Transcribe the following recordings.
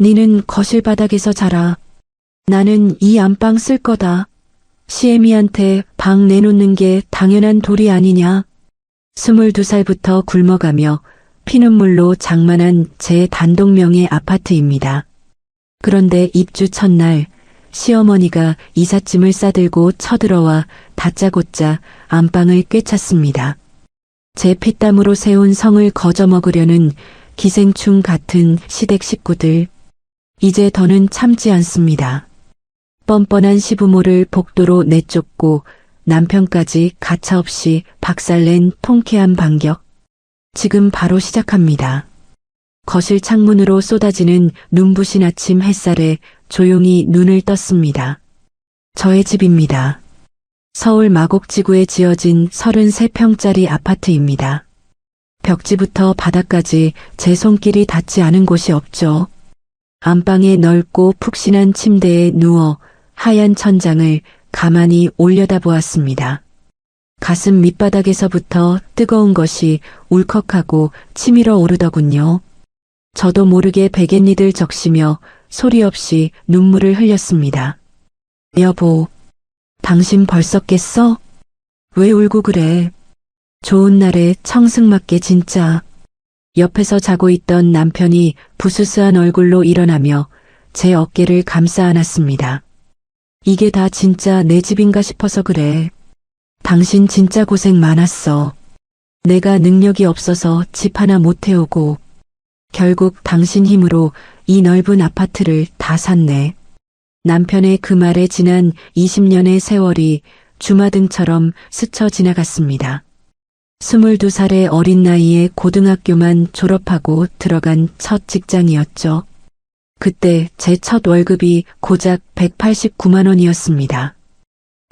니는 거실 바닥에서 자라. 나는 이 안방 쓸 거다. 시애미한테 방 내놓는 게 당연한 도리 아니냐. 22살부터 굶어가며 피눈물로 장만한 제 단독명의 아파트입니다. 그런데 입주 첫날 시어머니가 이삿짐을 싸들고 쳐들어와 다짜고짜 안방을 꿰찼습니다. 제 피땀으로 세운 성을 거저먹으려는 기생충 같은 시댁 식구들. 이제 더는 참지 않습니다. 뻔뻔한 시부모를 복도로 내쫓고 남편까지 가차없이 박살낸 통쾌한 반격. 지금 바로 시작합니다. 거실 창문으로 쏟아지는 눈부신 아침 햇살에 조용히 눈을 떴습니다. 저의 집입니다. 서울 마곡지구에 지어진 33평짜리 아파트입니다. 벽지부터 바닥까지 제 손길이 닿지 않은 곳이 없죠. 안방의 넓고 푹신한 침대에 누워 하얀 천장을 가만히 올려다보았습니다. 가슴 밑바닥에서부터 뜨거운 것이 울컥하고 치밀어 오르더군요. 저도 모르게 베갯니들 적시며 소리 없이 눈물을 흘렸습니다. 여보, 당신 벌써 깼어? 왜 울고 그래? 좋은 날에 청승맞게 진짜. 옆에서 자고 있던 남편이 부스스한 얼굴로 일어나며 제 어깨를 감싸 안았습니다. 이게 다 진짜 내 집인가 싶어서 그래. 당신 진짜 고생 많았어. 내가 능력이 없어서 집 하나 못 태우고 결국 당신 힘으로 이 넓은 아파트를 다 샀네. 남편의 그 말에 지난 20년의 세월이 주마등처럼 스쳐 지나갔습니다. 22살의 어린 나이에 고등학교만 졸업하고 들어간 첫 직장이었죠. 그때 제 첫 월급이 고작 189만 원이었습니다.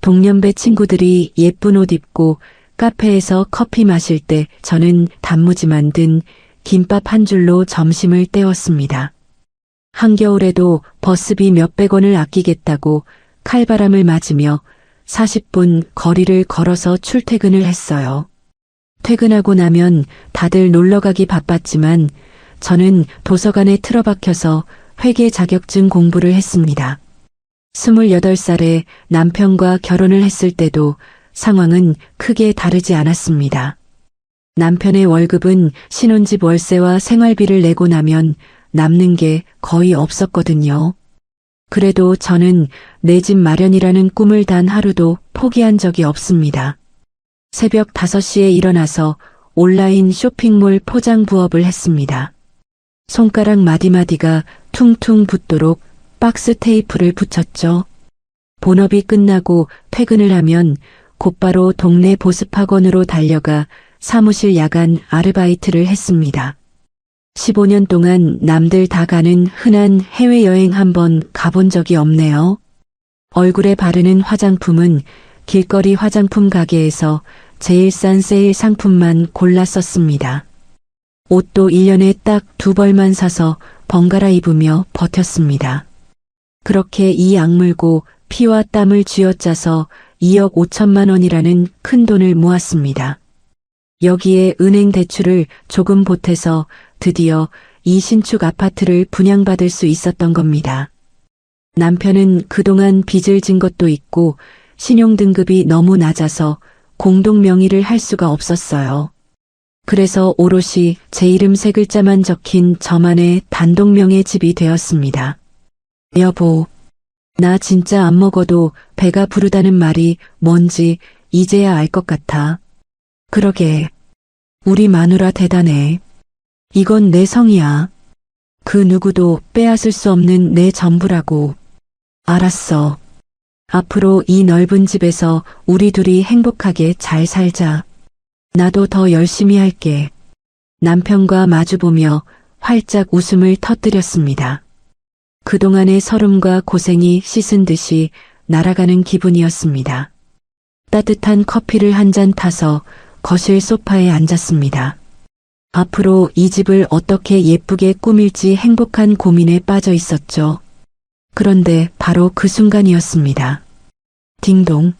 동년배 친구들이 예쁜 옷 입고 카페에서 커피 마실 때 저는 단무지 만든 김밥 한 줄로 점심을 때웠습니다. 한겨울에도 버스비 몇백 원을 아끼겠다고 칼바람을 맞으며 40분 거리를 걸어서 출퇴근을 했어요. 퇴근하고 나면 다들 놀러가기 바빴지만 저는 도서관에 틀어박혀서 회계 자격증 공부를 했습니다. 28살에 남편과 결혼을 했을 때도 상황은 크게 다르지 않았습니다. 남편의 월급은 신혼집 월세와 생활비를 내고 나면 남는 게 거의 없었거든요. 그래도 저는 내 집 마련이라는 꿈을 단 하루도 포기한 적이 없습니다. 새벽 5시에 일어나서 온라인 쇼핑몰 포장 부업을 했습니다. 손가락 마디마디가 퉁퉁 붓도록 박스 테이프를 붙였죠. 본업이 끝나고 퇴근을 하면 곧바로 동네 보습학원으로 달려가 사무실 야간 아르바이트를 했습니다. 15년 동안 남들 다 가는 흔한 해외여행 한번 가본 적이 없네요. 얼굴에 바르는 화장품은 길거리 화장품 가게에서 제일 싼 세일 상품만 골라 썼습니다. 옷도 1년에 딱 2벌만 사서 번갈아 입으며 버텼습니다. 그렇게 이 악물고 피와 땀을 쥐어짜서 2억 5천만 원이라는 큰 돈을 모았습니다. 여기에 은행 대출을 조금 보태서 드디어 이 신축 아파트를 분양받을 수 있었던 겁니다. 남편은 그동안 빚을 진 것도 있고 신용등급이 너무 낮아서 공동 명의를 할 수가 없었어요. 그래서 오롯이 제 이름 3글자만 적힌 저만의 단독명의 집이 되었습니다. 여보, 나 진짜 안 먹어도 배가 부르다는 말이 뭔지 이제야 알 것 같아. 그러게, 우리 마누라 대단해. 이건 내 성이야. 그 누구도 빼앗을 수 없는 내 전부라고. 알았어. 앞으로 이 넓은 집에서 우리 둘이 행복하게 잘 살자. 나도 더 열심히 할게. 남편과 마주보며 활짝 웃음을 터뜨렸습니다. 그동안의 서름과 고생이 씻은 듯이 날아가는 기분이었습니다. 따뜻한 커피를 한 잔 타서 거실 소파에 앉았습니다. 앞으로 이 집을 어떻게 예쁘게 꾸밀지 행복한 고민에 빠져 있었죠. 그런데 바로 그 순간이었습니다. 딩동.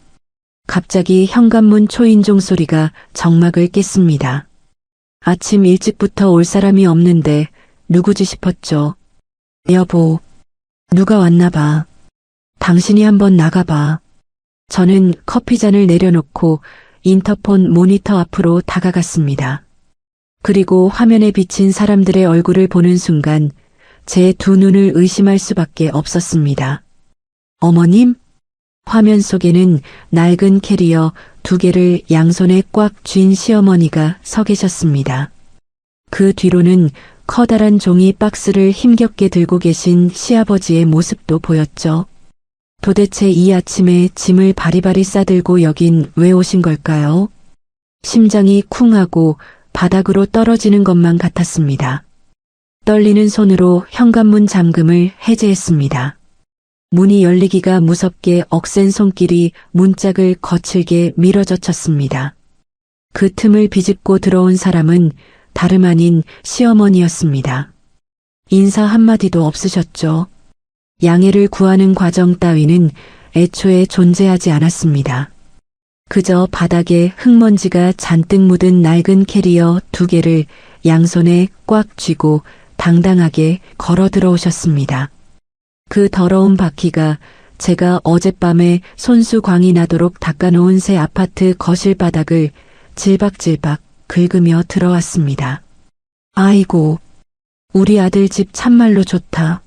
갑자기 현관문 초인종 소리가 정막을 깼습니다. 아침 일찍부터 올 사람이 없는데 누구지 싶었죠. 여보, 누가 왔나 봐. 당신이 한번 나가봐. 저는 커피잔을 내려놓고 인터폰 모니터 앞으로 다가갔습니다. 그리고 화면에 비친 사람들의 얼굴을 보는 순간 제 두 눈을 의심할 수밖에 없었습니다. 어머님? 화면 속에는 낡은 캐리어 두 개를 양손에 꽉 쥔 시어머니가 서 계셨습니다. 그 뒤로는 커다란 종이 박스를 힘겹게 들고 계신 시아버지의 모습도 보였죠. 도대체 이 아침에 짐을 바리바리 싸들고 여긴 왜 오신 걸까요? 심장이 쿵하고 바닥으로 떨어지는 것만 같았습니다. 떨리는 손으로 현관문 잠금을 해제했습니다. 문이 열리기가 무섭게 억센 손길이 문짝을 거칠게 밀어젖혔습니다. 그 틈을 비집고 들어온 사람은 다름 아닌 시어머니였습니다. 인사 한마디도 없으셨죠. 양해를 구하는 과정 따위는 애초에 존재하지 않았습니다. 그저 바닥에 흙먼지가 잔뜩 묻은 낡은 캐리어 두 개를 양손에 꽉 쥐고 당당하게 걸어 들어오셨습니다. 그 더러운 바퀴가 제가 어젯밤에 손수광이 나도록 닦아놓은 새 아파트 거실 바닥을 질박질박 긁으며 들어왔습니다. 아이고, 우리 아들 집 참말로 좋다.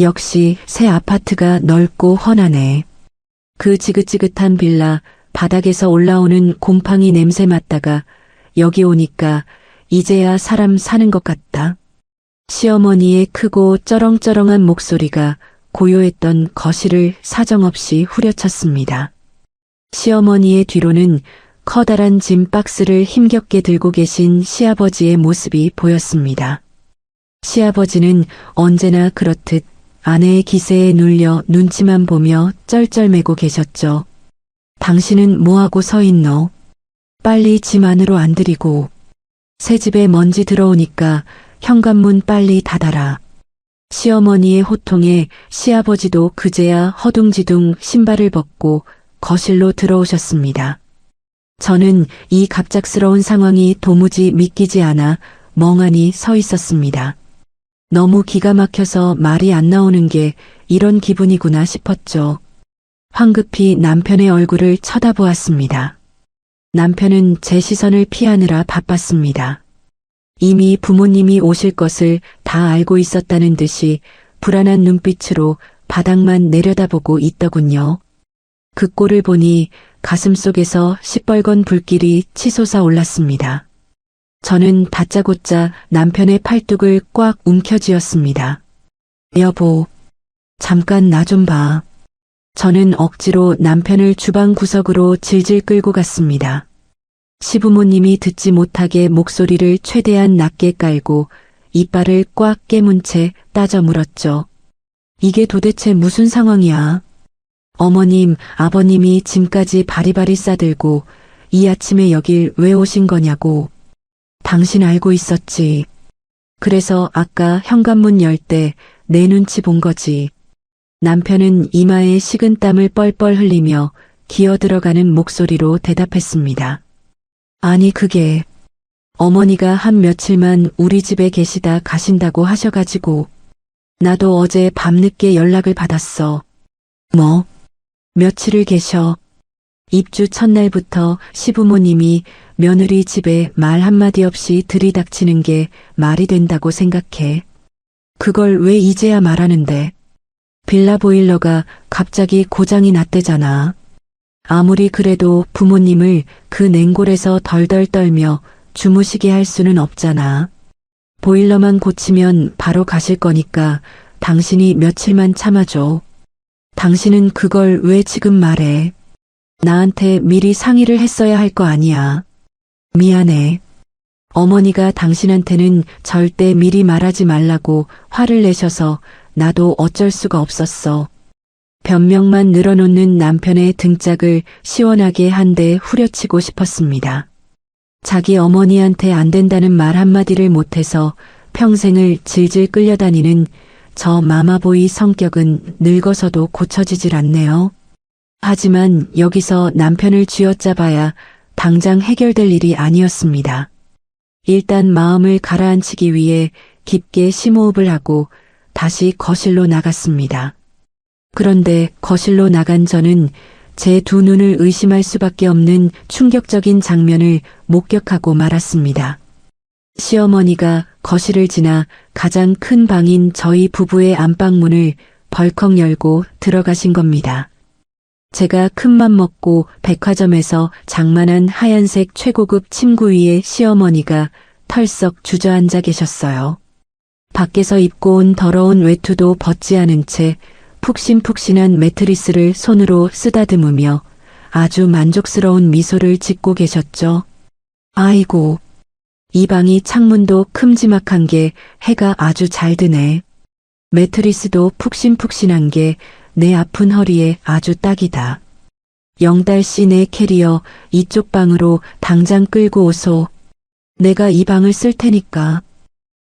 역시 새 아파트가 넓고 훤하네. 그 지긋지긋한 빌라 바닥에서 올라오는 곰팡이 냄새 맡다가 여기 오니까 이제야 사람 사는 것 같다. 시어머니의 크고 쩌렁쩌렁한 목소리가 고요했던 거실을 사정없이 후려쳤습니다. 시어머니의 뒤로는 커다란 짐 박스를 힘겹게 들고 계신 시아버지의 모습이 보였습니다. 시아버지는 언제나 그렇듯 아내의 기세에 눌려 눈치만 보며 쩔쩔매고 계셨죠. 당신은 뭐하고 서 있노? 빨리 짐 안으로 안 들이고. 새 집에 먼지 들어오니까 현관문 빨리 닫아라. 시어머니의 호통에 시아버지도 그제야 허둥지둥 신발을 벗고 거실로 들어오셨습니다. 저는 이 갑작스러운 상황이 도무지 믿기지 않아 멍하니 서 있었습니다. 너무 기가 막혀서 말이 안 나오는 게 이런 기분이구나 싶었죠. 황급히 남편의 얼굴을 쳐다보았습니다. 남편은 제 시선을 피하느라 바빴습니다. 이미 부모님이 오실 것을 다 알고 있었다는 듯이 불안한 눈빛으로 바닥만 내려다보고 있더군요. 그 꼴을 보니 가슴속에서 시뻘건 불길이 치솟아 올랐습니다. 저는 다짜고짜 남편의 팔뚝을 꽉 움켜쥐었습니다. 여보, 잠깐 나 좀 봐. 저는 억지로 남편을 주방 구석으로 질질 끌고 갔습니다. 시부모님이 듣지 못하게 목소리를 최대한 낮게 깔고 이빨을 꽉 깨문 채 따져 물었죠. 이게 도대체 무슨 상황이야? 어머님, 아버님이 짐까지 바리바리 싸들고 이 아침에 여길 왜 오신 거냐고. 당신 알고 있었지. 그래서 아까 현관문 열 때 내 눈치 본 거지. 남편은 이마에 식은 땀을 뻘뻘 흘리며 기어들어가는 목소리로 대답했습니다. 아니 그게 어머니가 한 며칠만 우리 집에 계시다 가신다고 하셔가지고 나도 어제 밤늦게 연락을 받았어. 뭐? 며칠을 계셔? 입주 첫날부터 시부모님이 며느리 집에 말 한마디 없이 들이닥치는 게 말이 된다고 생각해. 그걸 왜 이제야 말하는데? 빌라 보일러가 갑자기 고장이 났대잖아. 아무리 그래도 부모님을 그 냉골에서 덜덜 떨며 주무시게 할 수는 없잖아. 보일러만 고치면 바로 가실 거니까 당신이 며칠만 참아줘. 당신은 그걸 왜 지금 말해? 나한테 미리 상의를 했어야 할 거 아니야. 미안해. 어머니가 당신한테는 절대 미리 말하지 말라고 화를 내셔서 나도 어쩔 수가 없었어. 변명만 늘어놓는 남편의 등짝을 시원하게 한 대 후려치고 싶었습니다. 자기 어머니한테 안 된다는 말 한마디를 못해서 평생을 질질 끌려다니는 저 마마보이 성격은 늙어서도 고쳐지질 않네요. 하지만 여기서 남편을 쥐어짜봐야 당장 해결될 일이 아니었습니다. 일단 마음을 가라앉히기 위해 깊게 심호흡을 하고 다시 거실로 나갔습니다. 그런데 거실로 나간 저는 제 두 눈을 의심할 수밖에 없는 충격적인 장면을 목격하고 말았습니다. 시어머니가 거실을 지나 가장 큰 방인 저희 부부의 안방문을 벌컥 열고 들어가신 겁니다. 제가 큰맘 먹고 백화점에서 장만한 하얀색 최고급 침구 위에 시어머니가 털썩 주저앉아 계셨어요. 밖에서 입고 온 더러운 외투도 벗지 않은 채 푹신푹신한 매트리스를 손으로 쓰다듬으며 아주 만족스러운 미소를 짓고 계셨죠. 아이고, 이 방이 창문도 큼지막한 게 해가 아주 잘 드네. 매트리스도 푹신푹신한 게 내 아픈 허리에 아주 딱이다. 영달 씨 내 캐리어 이쪽 방으로 당장 끌고 오소. 내가 이 방을 쓸 테니까.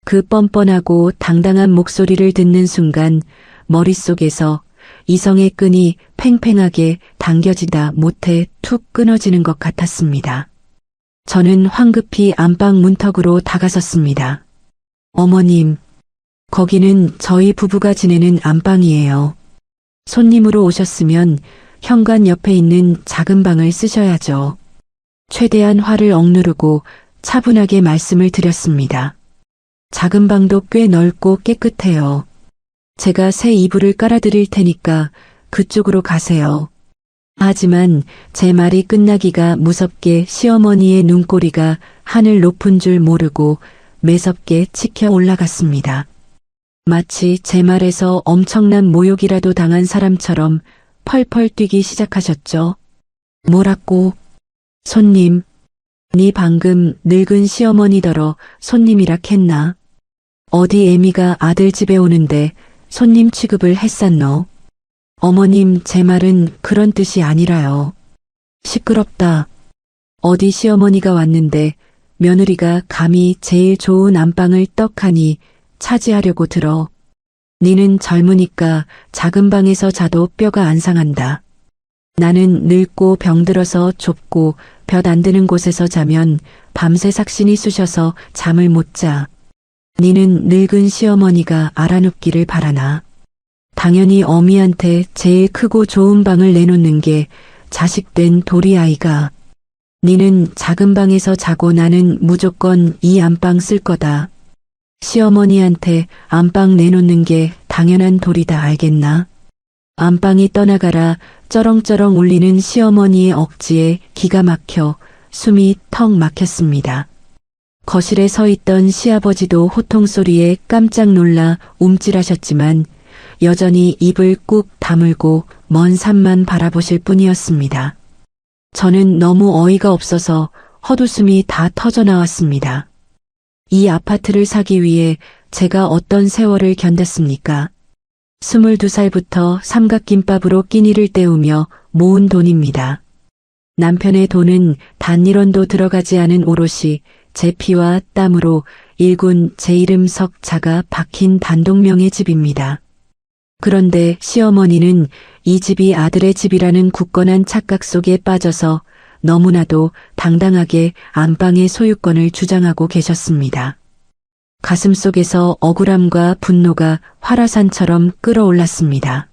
그 뻔뻔하고 당당한 목소리를 듣는 순간 머릿속에서 이성의 끈이 팽팽하게 당겨지다 못해 툭 끊어지는 것 같았습니다. 저는 황급히 안방 문턱으로 다가섰습니다. 어머님, 거기는 저희 부부가 지내는 안방이에요. 손님으로 오셨으면 현관 옆에 있는 작은 방을 쓰셔야죠. 최대한 화를 억누르고 차분하게 말씀을 드렸습니다. 작은 방도 꽤 넓고 깨끗해요. 제가 새 이불을 깔아드릴 테니까 그쪽으로 가세요. 하지만 제 말이 끝나기가 무섭게 시어머니의 눈꼬리가 하늘 높은 줄 모르고 매섭게 치켜 올라갔습니다. 마치 제 말에서 엄청난 모욕이라도 당한 사람처럼 펄펄 뛰기 시작하셨죠. 뭐라고? 손님, 니 방금 늙은 시어머니더러 손님이라 했나? 어디 애미가 아들 집에 오는데 손님 취급을 했었노? 어머님, 제 말은 그런 뜻이 아니라요. 시끄럽다. 어디 시어머니가 왔는데 며느리가 감히 제일 좋은 안방을 떡하니 차지하려고 들어. 니는 젊으니까 작은 방에서 자도 뼈가 안 상한다. 나는 늙고 병들어서 좁고 볕 안 드는 곳에서 자면 밤새 삭신이 쑤셔서 잠을 못 자. 니는 늙은 시어머니가 알아눕기를 바라나. 당연히 어미한테 제일 크고 좋은 방을 내놓는 게 자식된 도리 아이가. 니는 작은 방에서 자고 나는 무조건 이 안방 쓸 거다. 시어머니한테 안방 내놓는 게 당연한 도리다 알겠나? 안방이 떠나가라 쩌렁쩌렁 울리는 시어머니의 억지에 기가 막혀 숨이 턱 막혔습니다. 거실에 서 있던 시아버지도 호통 소리에 깜짝 놀라 움찔하셨지만 여전히 입을 꾹 다물고 먼 산만 바라보실 뿐이었습니다. 저는 너무 어이가 없어서 헛웃음이 다 터져 나왔습니다. 이 아파트를 사기 위해 제가 어떤 세월을 견뎠습니까? 22살부터 삼각김밥으로 끼니를 때우며 모은 돈입니다. 남편의 돈은 단 1원도 들어가지 않은 오롯이 제 피와 땀으로 일군 제 이름 석자가 박힌 단독명의 집입니다. 그런데 시어머니는 이 집이 아들의 집이라는 굳건한 착각 속에 빠져서 너무나도 당당하게 안방의 소유권을 주장하고 계셨습니다. 가슴속에서 억울함과 분노가 활화산처럼 끓어올랐습니다.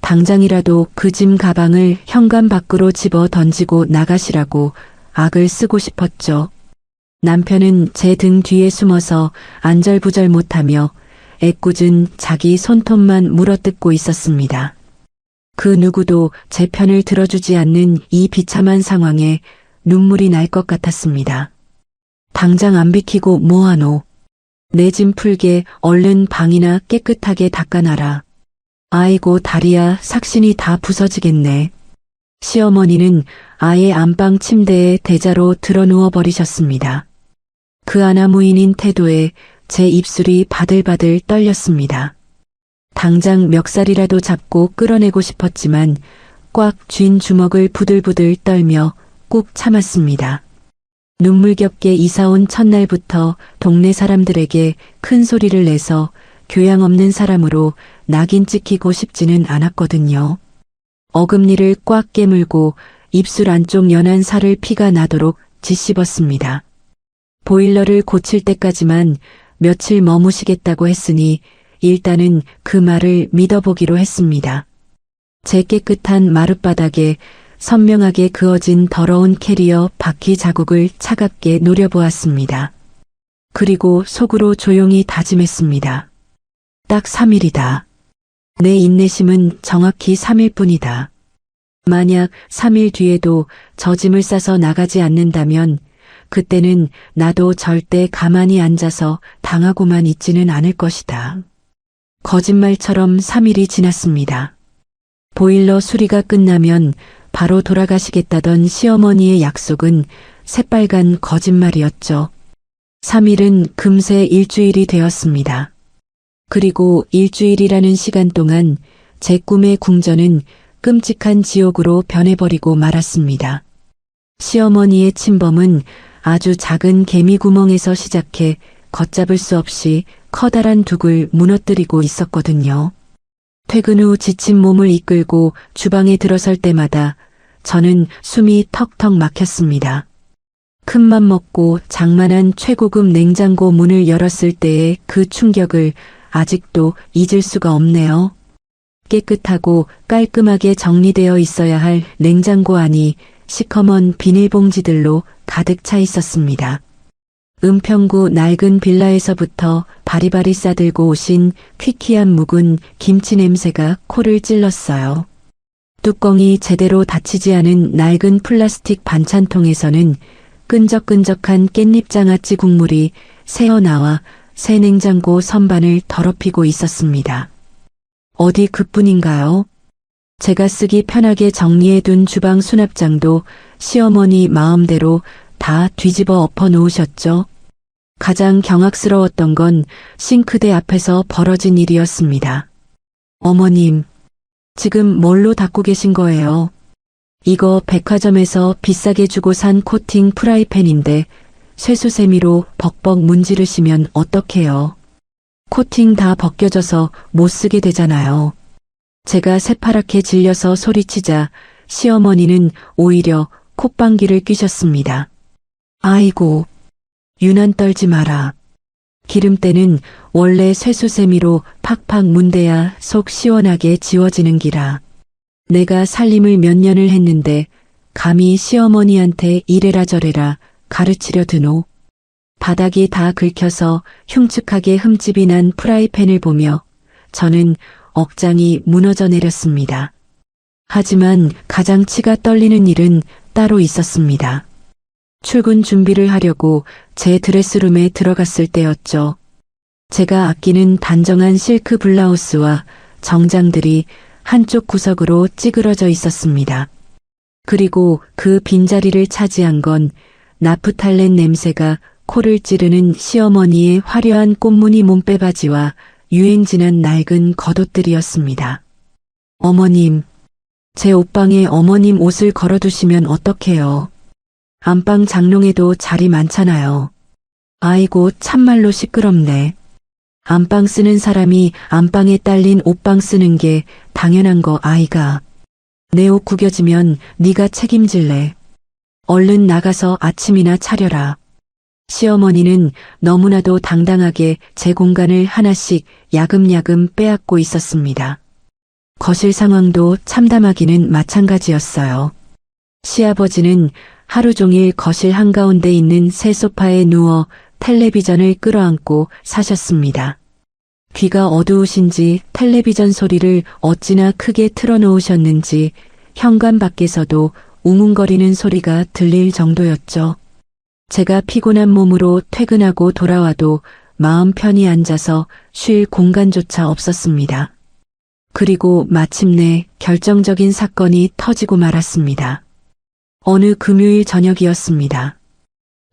당장이라도 그 짐 가방을 현관 밖으로 집어 던지고 나가시라고 악을 쓰고 싶었죠. 남편은 제 등 뒤에 숨어서 안절부절 못하며 애꿎은 자기 손톱만 물어뜯고 있었습니다. 그 누구도 제 편을 들어주지 않는 이 비참한 상황에 눈물이 날 것 같았습니다. 당장 안 비키고 뭐하노? 내 짐 풀게 얼른 방이나 깨끗하게 닦아놔라. 아이고 다리야 삭신이 다 부서지겠네. 시어머니는 아예 안방 침대에 대자로 드러누워 버리셨습니다. 그 아나무인인 태도에 제 입술이 바들바들 떨렸습니다. 당장 멱살이라도 잡고 끌어내고 싶었지만 꽉 쥔 주먹을 부들부들 떨며 꾹 참았습니다. 눈물겹게 이사온 첫날부터 동네 사람들에게 큰 소리를 내서 교양 없는 사람으로 낙인 찍히고 싶지는 않았거든요. 어금니를 꽉 깨물고 입술 안쪽 연한 살을 피가 나도록 짓씹었습니다. 보일러를 고칠 때까지만 며칠 머무시겠다고 했으니 일단은 그 말을 믿어보기로 했습니다. 제 깨끗한 마룻바닥에 선명하게 그어진 더러운 캐리어 바퀴 자국을 차갑게 노려보았습니다. 그리고 속으로 조용히 다짐했습니다. 딱 3일이다. 내 인내심은 정확히 3일 뿐이다. 만약 3일 뒤에도 저 짐을 싸서 나가지 않는다면 그때는 나도 절대 가만히 앉아서 당하고만 있지는 않을 것이다. 거짓말처럼 3일이 지났습니다. 보일러 수리가 끝나면 바로 돌아가시겠다던 시어머니의 약속은 새빨간 거짓말이었죠. 3일은 금세 일주일이 되었습니다. 그리고 일주일이라는 시간 동안 제 꿈의 궁전은 끔찍한 지옥으로 변해버리고 말았습니다. 시어머니의 침범은 아주 작은 개미 구멍에서 시작해 걷잡을 수 없이 커다란 둑을 무너뜨리고 있었거든요. 퇴근 후 지친 몸을 이끌고 주방에 들어설 때마다 저는 숨이 턱턱 막혔습니다. 큰맘 먹고 장만한 최고급 냉장고 문을 열었을 때의 그 충격을 아직도 잊을 수가 없네요. 깨끗하고 깔끔하게 정리되어 있어야 할 냉장고 안이 시커먼 비닐봉지들로 가득 차 있었습니다. 은평구 낡은 빌라에서부터 바리바리 싸들고 오신 퀴퀴한 묵은 김치 냄새가 코를 찔렀어요. 뚜껑이 제대로 닫히지 않은 낡은 플라스틱 반찬통에서는 끈적끈적한 깻잎장아찌 국물이 새어나와 새 냉장고 선반을 더럽히고 있었습니다. 어디 그뿐인가요? 제가 쓰기 편하게 정리해둔 주방 수납장도 시어머니 마음대로 다 뒤집어 엎어 놓으셨죠. 가장 경악스러웠던 건 싱크대 앞에서 벌어진 일이었습니다. 어머님, 지금 뭘로 닦고 계신 거예요? 이거 백화점에서 비싸게 주고 산 코팅 프라이팬인데 쇠수세미로 벅벅 문지르시면 어떡해요? 코팅 다 벗겨져서 못 쓰게 되잖아요. 제가 새파랗게 질려서 소리치자 시어머니는 오히려 콧방귀를 뀌셨습니다. 아이고, 유난 떨지 마라. 기름때는 원래 쇠수세미로 팍팍 문대야 속 시원하게 지워지는 기라. 내가 살림을 몇 년을 했는데 감히 시어머니한테 이래라 저래라 가르치려 드노. 바닥이 다 긁혀서 흉측하게 흠집이 난 프라이팬을 보며 저는 억장이 무너져 내렸습니다. 하지만 가장 치가 떨리는 일은 따로 있었습니다. 출근 준비를 하려고 제 드레스룸에 들어갔을 때였죠. 제가 아끼는 단정한 실크 블라우스와 정장들이 한쪽 구석으로 찌그러져 있었습니다. 그리고 그 빈자리를 차지한 건 나프탈렌 냄새가 코를 찌르는 시어머니의 화려한 꽃무늬 몸빼바지와 유행 지난 낡은 겉옷들이었습니다. 어머님, 제 옷방에 어머님 옷을 걸어두시면 어떡해요? 안방 장롱에도 자리 많잖아요. 아이고 참말로 시끄럽네. 안방 쓰는 사람이 안방에 딸린 옷방 쓰는 게 당연한 거 아이가. 내 옷 구겨지면 네가 책임질래. 얼른 나가서 아침이나 차려라. 시어머니는 너무나도 당당하게 제 공간을 하나씩 야금야금 빼앗고 있었습니다. 거실 상황도 참담하기는 마찬가지였어요. 시아버지는 하루 종일 거실 한가운데 있는 새 소파에 누워 텔레비전을 끌어안고 사셨습니다. 귀가 어두우신지 텔레비전 소리를 어찌나 크게 틀어놓으셨는지 현관 밖에서도 웅웅거리는 소리가 들릴 정도였죠. 제가 피곤한 몸으로 퇴근하고 돌아와도 마음 편히 앉아서 쉴 공간조차 없었습니다. 그리고 마침내 결정적인 사건이 터지고 말았습니다. 어느 금요일 저녁이었습니다.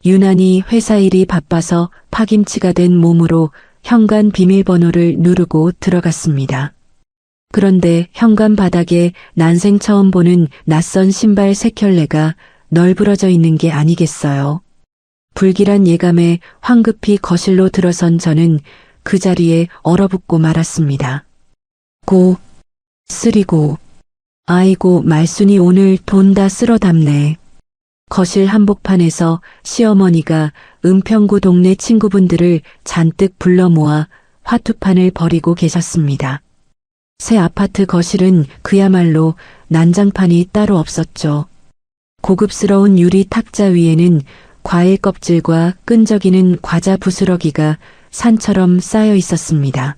유난히 회사 일이 바빠서 파김치가 된 몸으로 현관 비밀번호를 누르고 들어갔습니다. 그런데 현관 바닥에 난생 처음 보는 낯선 신발 세 켤레가 널브러져 있는 게 아니겠어요. 불길한 예감에 황급히 거실로 들어선 저는 그 자리에 얼어붙고 말았습니다. 고, 쓰리고. 아이고 말순이 오늘 돈 다 쓸어 담네. 거실 한복판에서 시어머니가 은평구 동네 친구분들을 잔뜩 불러 모아 화투판을 벌이고 계셨습니다. 새 아파트 거실은 그야말로 난장판이 따로 없었죠. 고급스러운 유리 탁자 위에는 과일 껍질과 끈적이는 과자 부스러기가 산처럼 쌓여 있었습니다.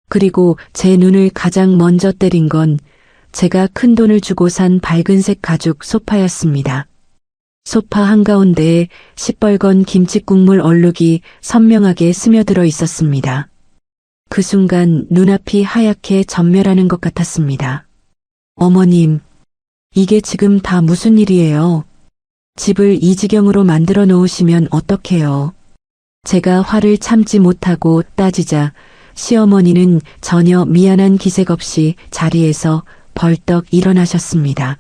그리고 제 눈을 가장 먼저 때린 건 제가 큰돈을 주고 산 밝은색 가죽 소파였습니다. 소파 한가운데에 시뻘건 김칫국물 얼룩이 선명하게 스며들어 있었습니다. 그 순간 눈앞이 하얗게 전멸하는 것 같았습니다. 어머님, 이게 지금 다 무슨 일이에요? 집을 이 지경으로 만들어 놓으시면 어떡해요? 제가 화를 참지 못하고 따지자 시어머니는 전혀 미안한 기색 없이 자리에서 벌떡 일어나셨습니다.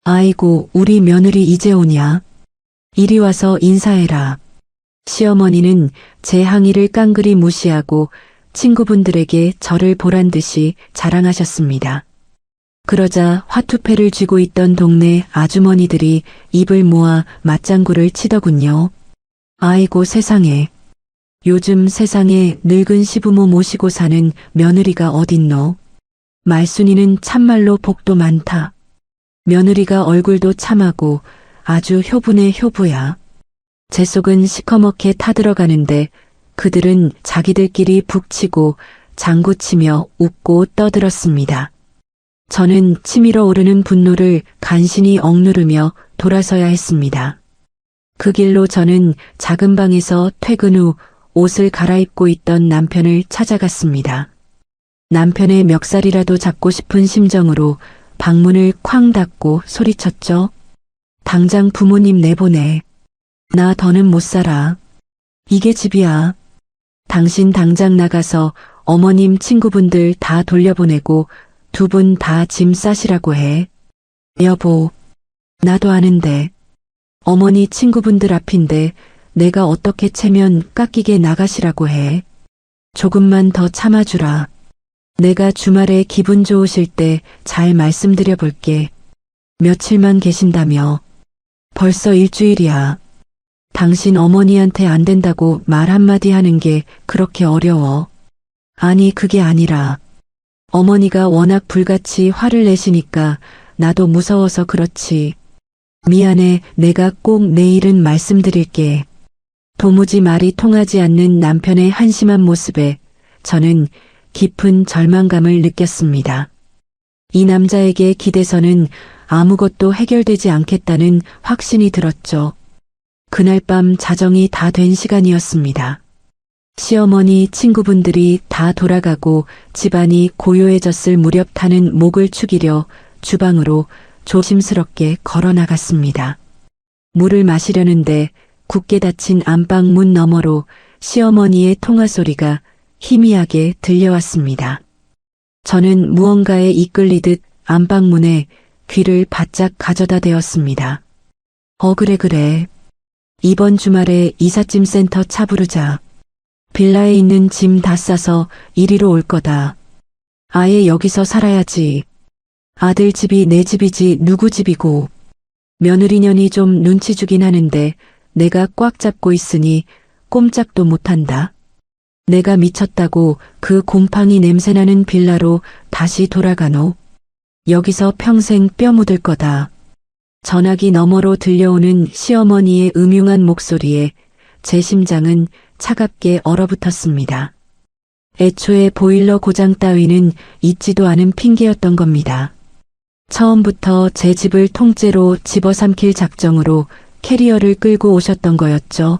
아이고, 우리 며느리 이제 오냐? 이리 와서 인사해라. 시어머니는 제 항의를 깡그리 무시하고 친구분들에게 저를 보란 듯이 자랑하셨습니다. 그러자 화투패를 쥐고 있던 동네 아주머니들이 입을 모아 맞장구를 치더군요. 아이고 세상에. 요즘 세상에 늙은 시부모 모시고 사는 며느리가 어딨노? 말순이는 참말로 복도 많다. 며느리가 얼굴도 참하고 아주 효분의 효부야. 제 속은 시커멓게 타들어가는데 그들은 자기들끼리 북치고 장구치며 웃고 떠들었습니다. 저는 치밀어 오르는 분노를 간신히 억누르며 돌아서야 했습니다. 그 길로 저는 작은 방에서 퇴근 후 옷을 갈아입고 있던 남편을 찾아갔습니다. 남편의 멱살이라도 잡고 싶은 심정으로 방문을 쾅 닫고 소리쳤죠. 당장 부모님 내보내. 나 더는 못 살아. 이게 집이야. 당신 당장 나가서 어머님 친구분들 다 돌려보내고 두 분 다 짐 싸시라고 해. 여보, 나도 아는데. 어머니 친구분들 앞인데 내가 어떻게 채면 깎이게 나가시라고 해. 조금만 더 참아주라. 내가 주말에 기분 좋으실 때 잘 말씀드려 볼게. 며칠만 계신다며. 벌써 일주일이야. 당신 어머니한테 안 된다고 말 한마디 하는 게 그렇게 어려워. 아니 그게 아니라 어머니가 워낙 불같이 화를 내시니까 나도 무서워서 그렇지. 미안해, 내가 꼭 내일은 말씀드릴게. 도무지 말이 통하지 않는 남편의 한심한 모습에 저는 깊은 절망감을 느꼈습니다. 이 남자에게 기대서는 아무것도 해결되지 않겠다는 확신이 들었죠. 그날 밤 자정이 다 된 시간이었습니다. 시어머니 친구분들이 다 돌아가고 집안이 고요해졌을 무렵 타는 목을 축이려 주방으로 조심스럽게 걸어 나갔습니다. 물을 마시려는데 굳게 닫힌 안방 문 너머로 시어머니의 통화 소리가 희미하게 들려왔습니다. 저는 무언가에 이끌리듯 안방문에 귀를 바짝 가져다 대었습니다. 그래. 이번 주말에 이삿짐 센터 차 부르자. 빌라에 있는 짐 다 싸서 이리로 올 거다. 아예 여기서 살아야지. 아들 집이 내 집이지 누구 집이고. 며느리년이 좀 눈치 주긴 하는데 내가 꽉 잡고 있으니 꼼짝도 못한다. 내가 미쳤다고 그 곰팡이 냄새나는 빌라로 다시 돌아가노. 여기서 평생 뼈 묻을 거다. 전화기 너머로 들려오는 시어머니의 음흉한 목소리에 제 심장은 차갑게 얼어붙었습니다. 애초에 보일러 고장 따위는 있지도 않은 핑계였던 겁니다. 처음부터 제 집을 통째로 집어삼킬 작정으로 캐리어를 끌고 오셨던 거였죠.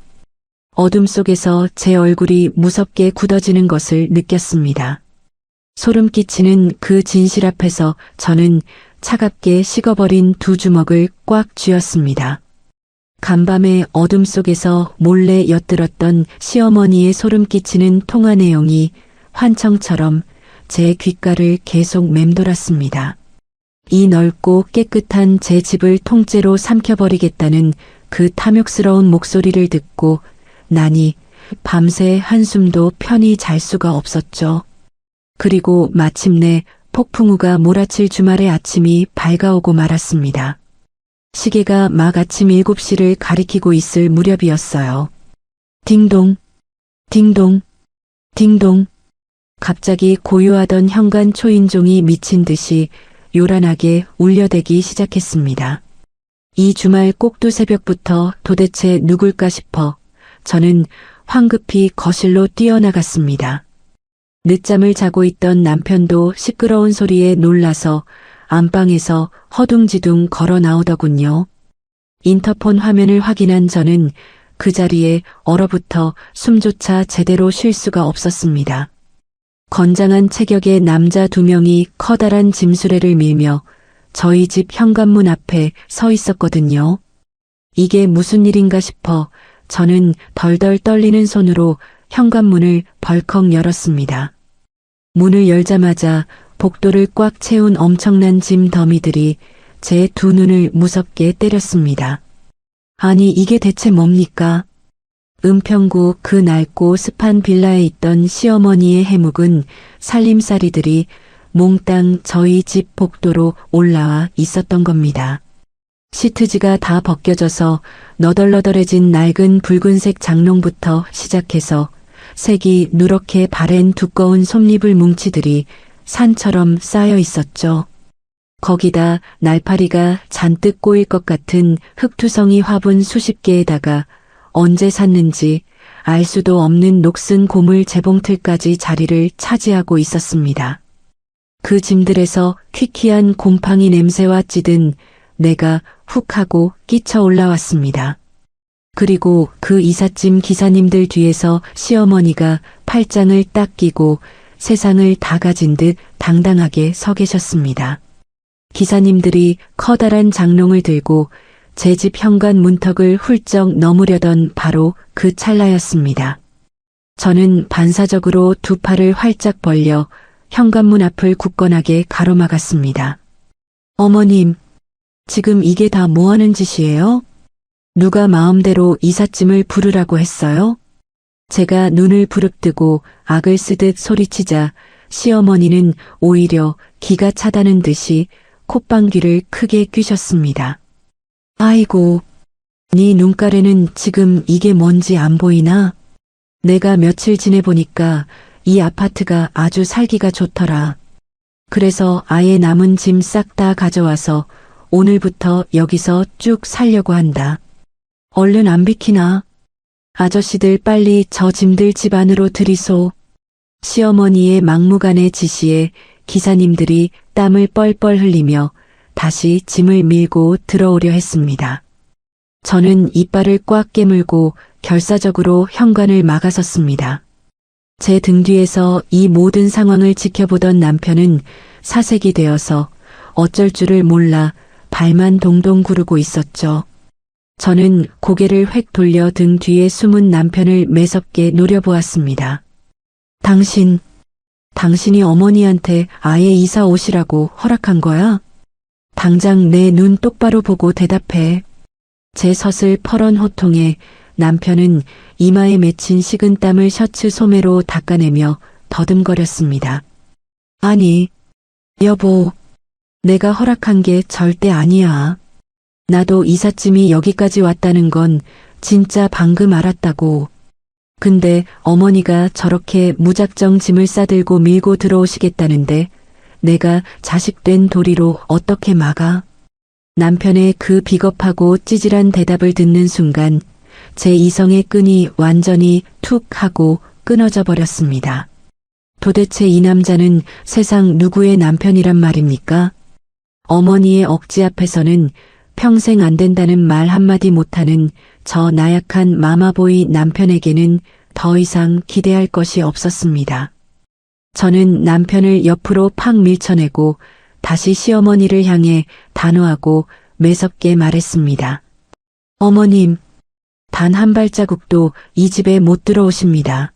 어둠 속에서 제 얼굴이 무섭게 굳어지는 것을 느꼈습니다. 소름 끼치는 그 진실 앞에서 저는 차갑게 식어버린 두 주먹을 꽉 쥐었습니다. 간밤의 어둠 속에서 몰래 엿들었던 시어머니의 소름 끼치는 통화 내용이 환청처럼 제 귓가를 계속 맴돌았습니다. 이 넓고 깨끗한 제 집을 통째로 삼켜버리겠다는 그 탐욕스러운 목소리를 듣고 나니 밤새 한숨도 편히 잘 수가 없었죠. 그리고 마침내 폭풍우가 몰아칠 주말의 아침이 밝아오고 말았습니다. 시계가 막 아침 7시를 가리키고 있을 무렵이었어요. 딩동, 딩동, 딩동. 갑자기 고요하던 현관 초인종이 미친 듯이 요란하게 울려대기 시작했습니다. 이 주말 꼭두 새벽부터 도대체 누굴까 싶어 저는 황급히 거실로 뛰어나갔습니다. 늦잠을 자고 있던 남편도 시끄러운 소리에 놀라서 안방에서 허둥지둥 걸어 나오더군요. 인터폰 화면을 확인한 저는 그 자리에 얼어붙어 숨조차 제대로 쉴 수가 없었습니다. 건장한 체격의 남자 2명이 커다란 짐수레를 밀며 저희 집 현관문 앞에 서 있었거든요. 이게 무슨 일인가 싶어 저는 덜덜 떨리는 손으로 현관문을 벌컥 열었습니다. 문을 열자마자 복도를 꽉 채운 엄청난 짐 더미들이 제 2눈을 무섭게 때렸습니다. 아니 이게 대체 뭡니까? 은평구 그 낡고 습한 빌라에 있던 시어머니의 해묵은 살림살이들이 몽땅 저희 집 복도로 올라와 있었던 겁니다. 시트지가 다 벗겨져서 너덜너덜해진 낡은 붉은색 장롱부터 시작해서 색이 누렇게 바랜 두꺼운 솜잎을 뭉치들이 산처럼 쌓여 있었죠. 거기다 날파리가 잔뜩 꼬일 것 같은 흙투성이 화분 수십 개에다가 언제 샀는지 알 수도 없는 녹슨 고물 재봉틀까지 자리를 차지하고 있었습니다. 그 짐들에서 퀴퀴한 곰팡이 냄새와 찌든 내가 훅 하고 끼쳐 올라왔습니다. 그리고 그 이삿짐 기사님들 뒤에서 시어머니가 팔짱을 딱 끼고 세상을 다 가진 듯 당당하게 서 계셨습니다. 기사님들이 커다란 장롱을 들고 제 집 현관 문턱을 훌쩍 넘으려던 바로 그 찰나였습니다. 저는 반사적으로 2팔을 활짝 벌려 현관문 앞을 굳건하게 가로막았습니다. 어머님, 지금 이게 다 뭐하는 짓이에요? 누가 마음대로 이삿짐을 부르라고 했어요? 제가 눈을 부릅뜨고 악을 쓰듯 소리치자 시어머니는 오히려 기가 차다는 듯이 콧방귀를 크게 뀌셨습니다. 아이고, 네 눈가래는 지금 이게 뭔지 안 보이나? 내가 며칠 지내보니까 이 아파트가 아주 살기가 좋더라. 그래서 아예 남은 짐 싹 다 가져와서 오늘부터 여기서 쭉 살려고 한다. 얼른 안 비키나? 아저씨들 빨리 저 짐들 집 안으로 들이소. 시어머니의 막무가내 지시에 기사님들이 땀을 뻘뻘 흘리며 다시 짐을 밀고 들어오려 했습니다. 저는 이빨을 꽉 깨물고 결사적으로 현관을 막아섰습니다. 제 등 뒤에서 이 모든 상황을 지켜보던 남편은 사색이 되어서 어쩔 줄을 몰라 발만 동동 구르고 있었죠. 저는 고개를 획 돌려 등 뒤에 숨은 남편을 매섭게 노려보았습니다. 당신이 어머니한테 아예 이사 오시라고 허락한 거야? 당장 내 눈 똑바로 보고 대답해. 제 서슬 퍼런 호통에 남편은 이마에 맺힌 식은땀을 셔츠 소매로 닦아내며 더듬거렸습니다. 아니, 여보, 내가 허락한 게 절대 아니야. 나도 이삿짐이 여기까지 왔다는 건 진짜 방금 알았다고. 근데 어머니가 저렇게 무작정 짐을 싸들고 밀고 들어오시겠다는데 내가 자식된 도리로 어떻게 막아? 남편의 그 비겁하고 찌질한 대답을 듣는 순간 제 이성의 끈이 완전히 툭 하고 끊어져 버렸습니다. 도대체 이 남자는 세상 누구의 남편이란 말입니까? 어머니의 억지 앞에서는 평생 안 된다는 말 한마디 못하는 저 나약한 마마보이 남편에게는 더 이상 기대할 것이 없었습니다. 저는 남편을 옆으로 팍 밀쳐내고 다시 시어머니를 향해 단호하고 매섭게 말했습니다. 어머님, 단 한 발자국도 이 집에 못 들어오십니다.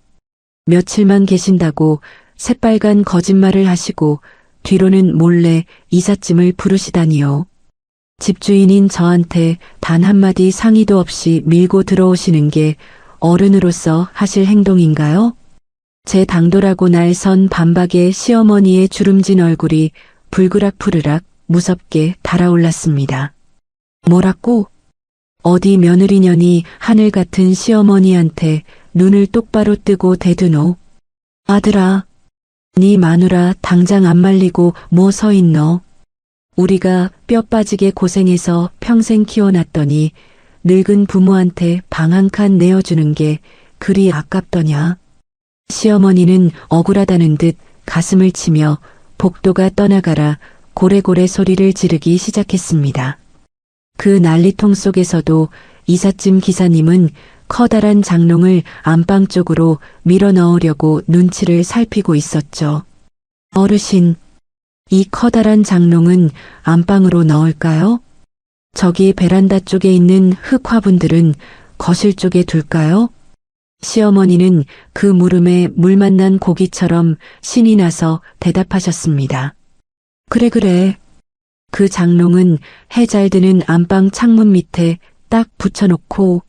며칠만 계신다고 새빨간 거짓말을 하시고 뒤로는 몰래 이삿짐을 부르시다니요. 집주인인 저한테 단 한마디 상의도 없이 밀고 들어오시는 게 어른으로서 하실 행동인가요? 제 당돌하고 날 선 반박에 시어머니의 주름진 얼굴이 불그락푸르락 무섭게 달아올랐습니다. 뭐라고? 어디 며느리년이 하늘 같은 시어머니한테 눈을 똑바로 뜨고 대드노. 아들아, 네 마누라 당장 안 말리고 뭐 서 있노? 우리가 뼈 빠지게 고생해서 평생 키워놨더니 늙은 부모한테 방 한 칸 내어주는 게 그리 아깝더냐? 시어머니는 억울하다는 듯 가슴을 치며 복도가 떠나가라 고래고래 소리를 지르기 시작했습니다. 그 난리통 속에서도 이삿짐 기사님은 커다란 장롱을 안방 쪽으로 밀어 넣으려고 눈치를 살피고 있었죠. 어르신, 이 커다란 장롱은 안방으로 넣을까요? 저기 베란다 쪽에 있는 흙 화분들은 거실 쪽에 둘까요? 시어머니는 그 물음에 물 만난 고기처럼 신이 나서 대답하셨습니다. 그래. 그 장롱은 해 잘 드는 안방 창문 밑에 딱 붙여놓고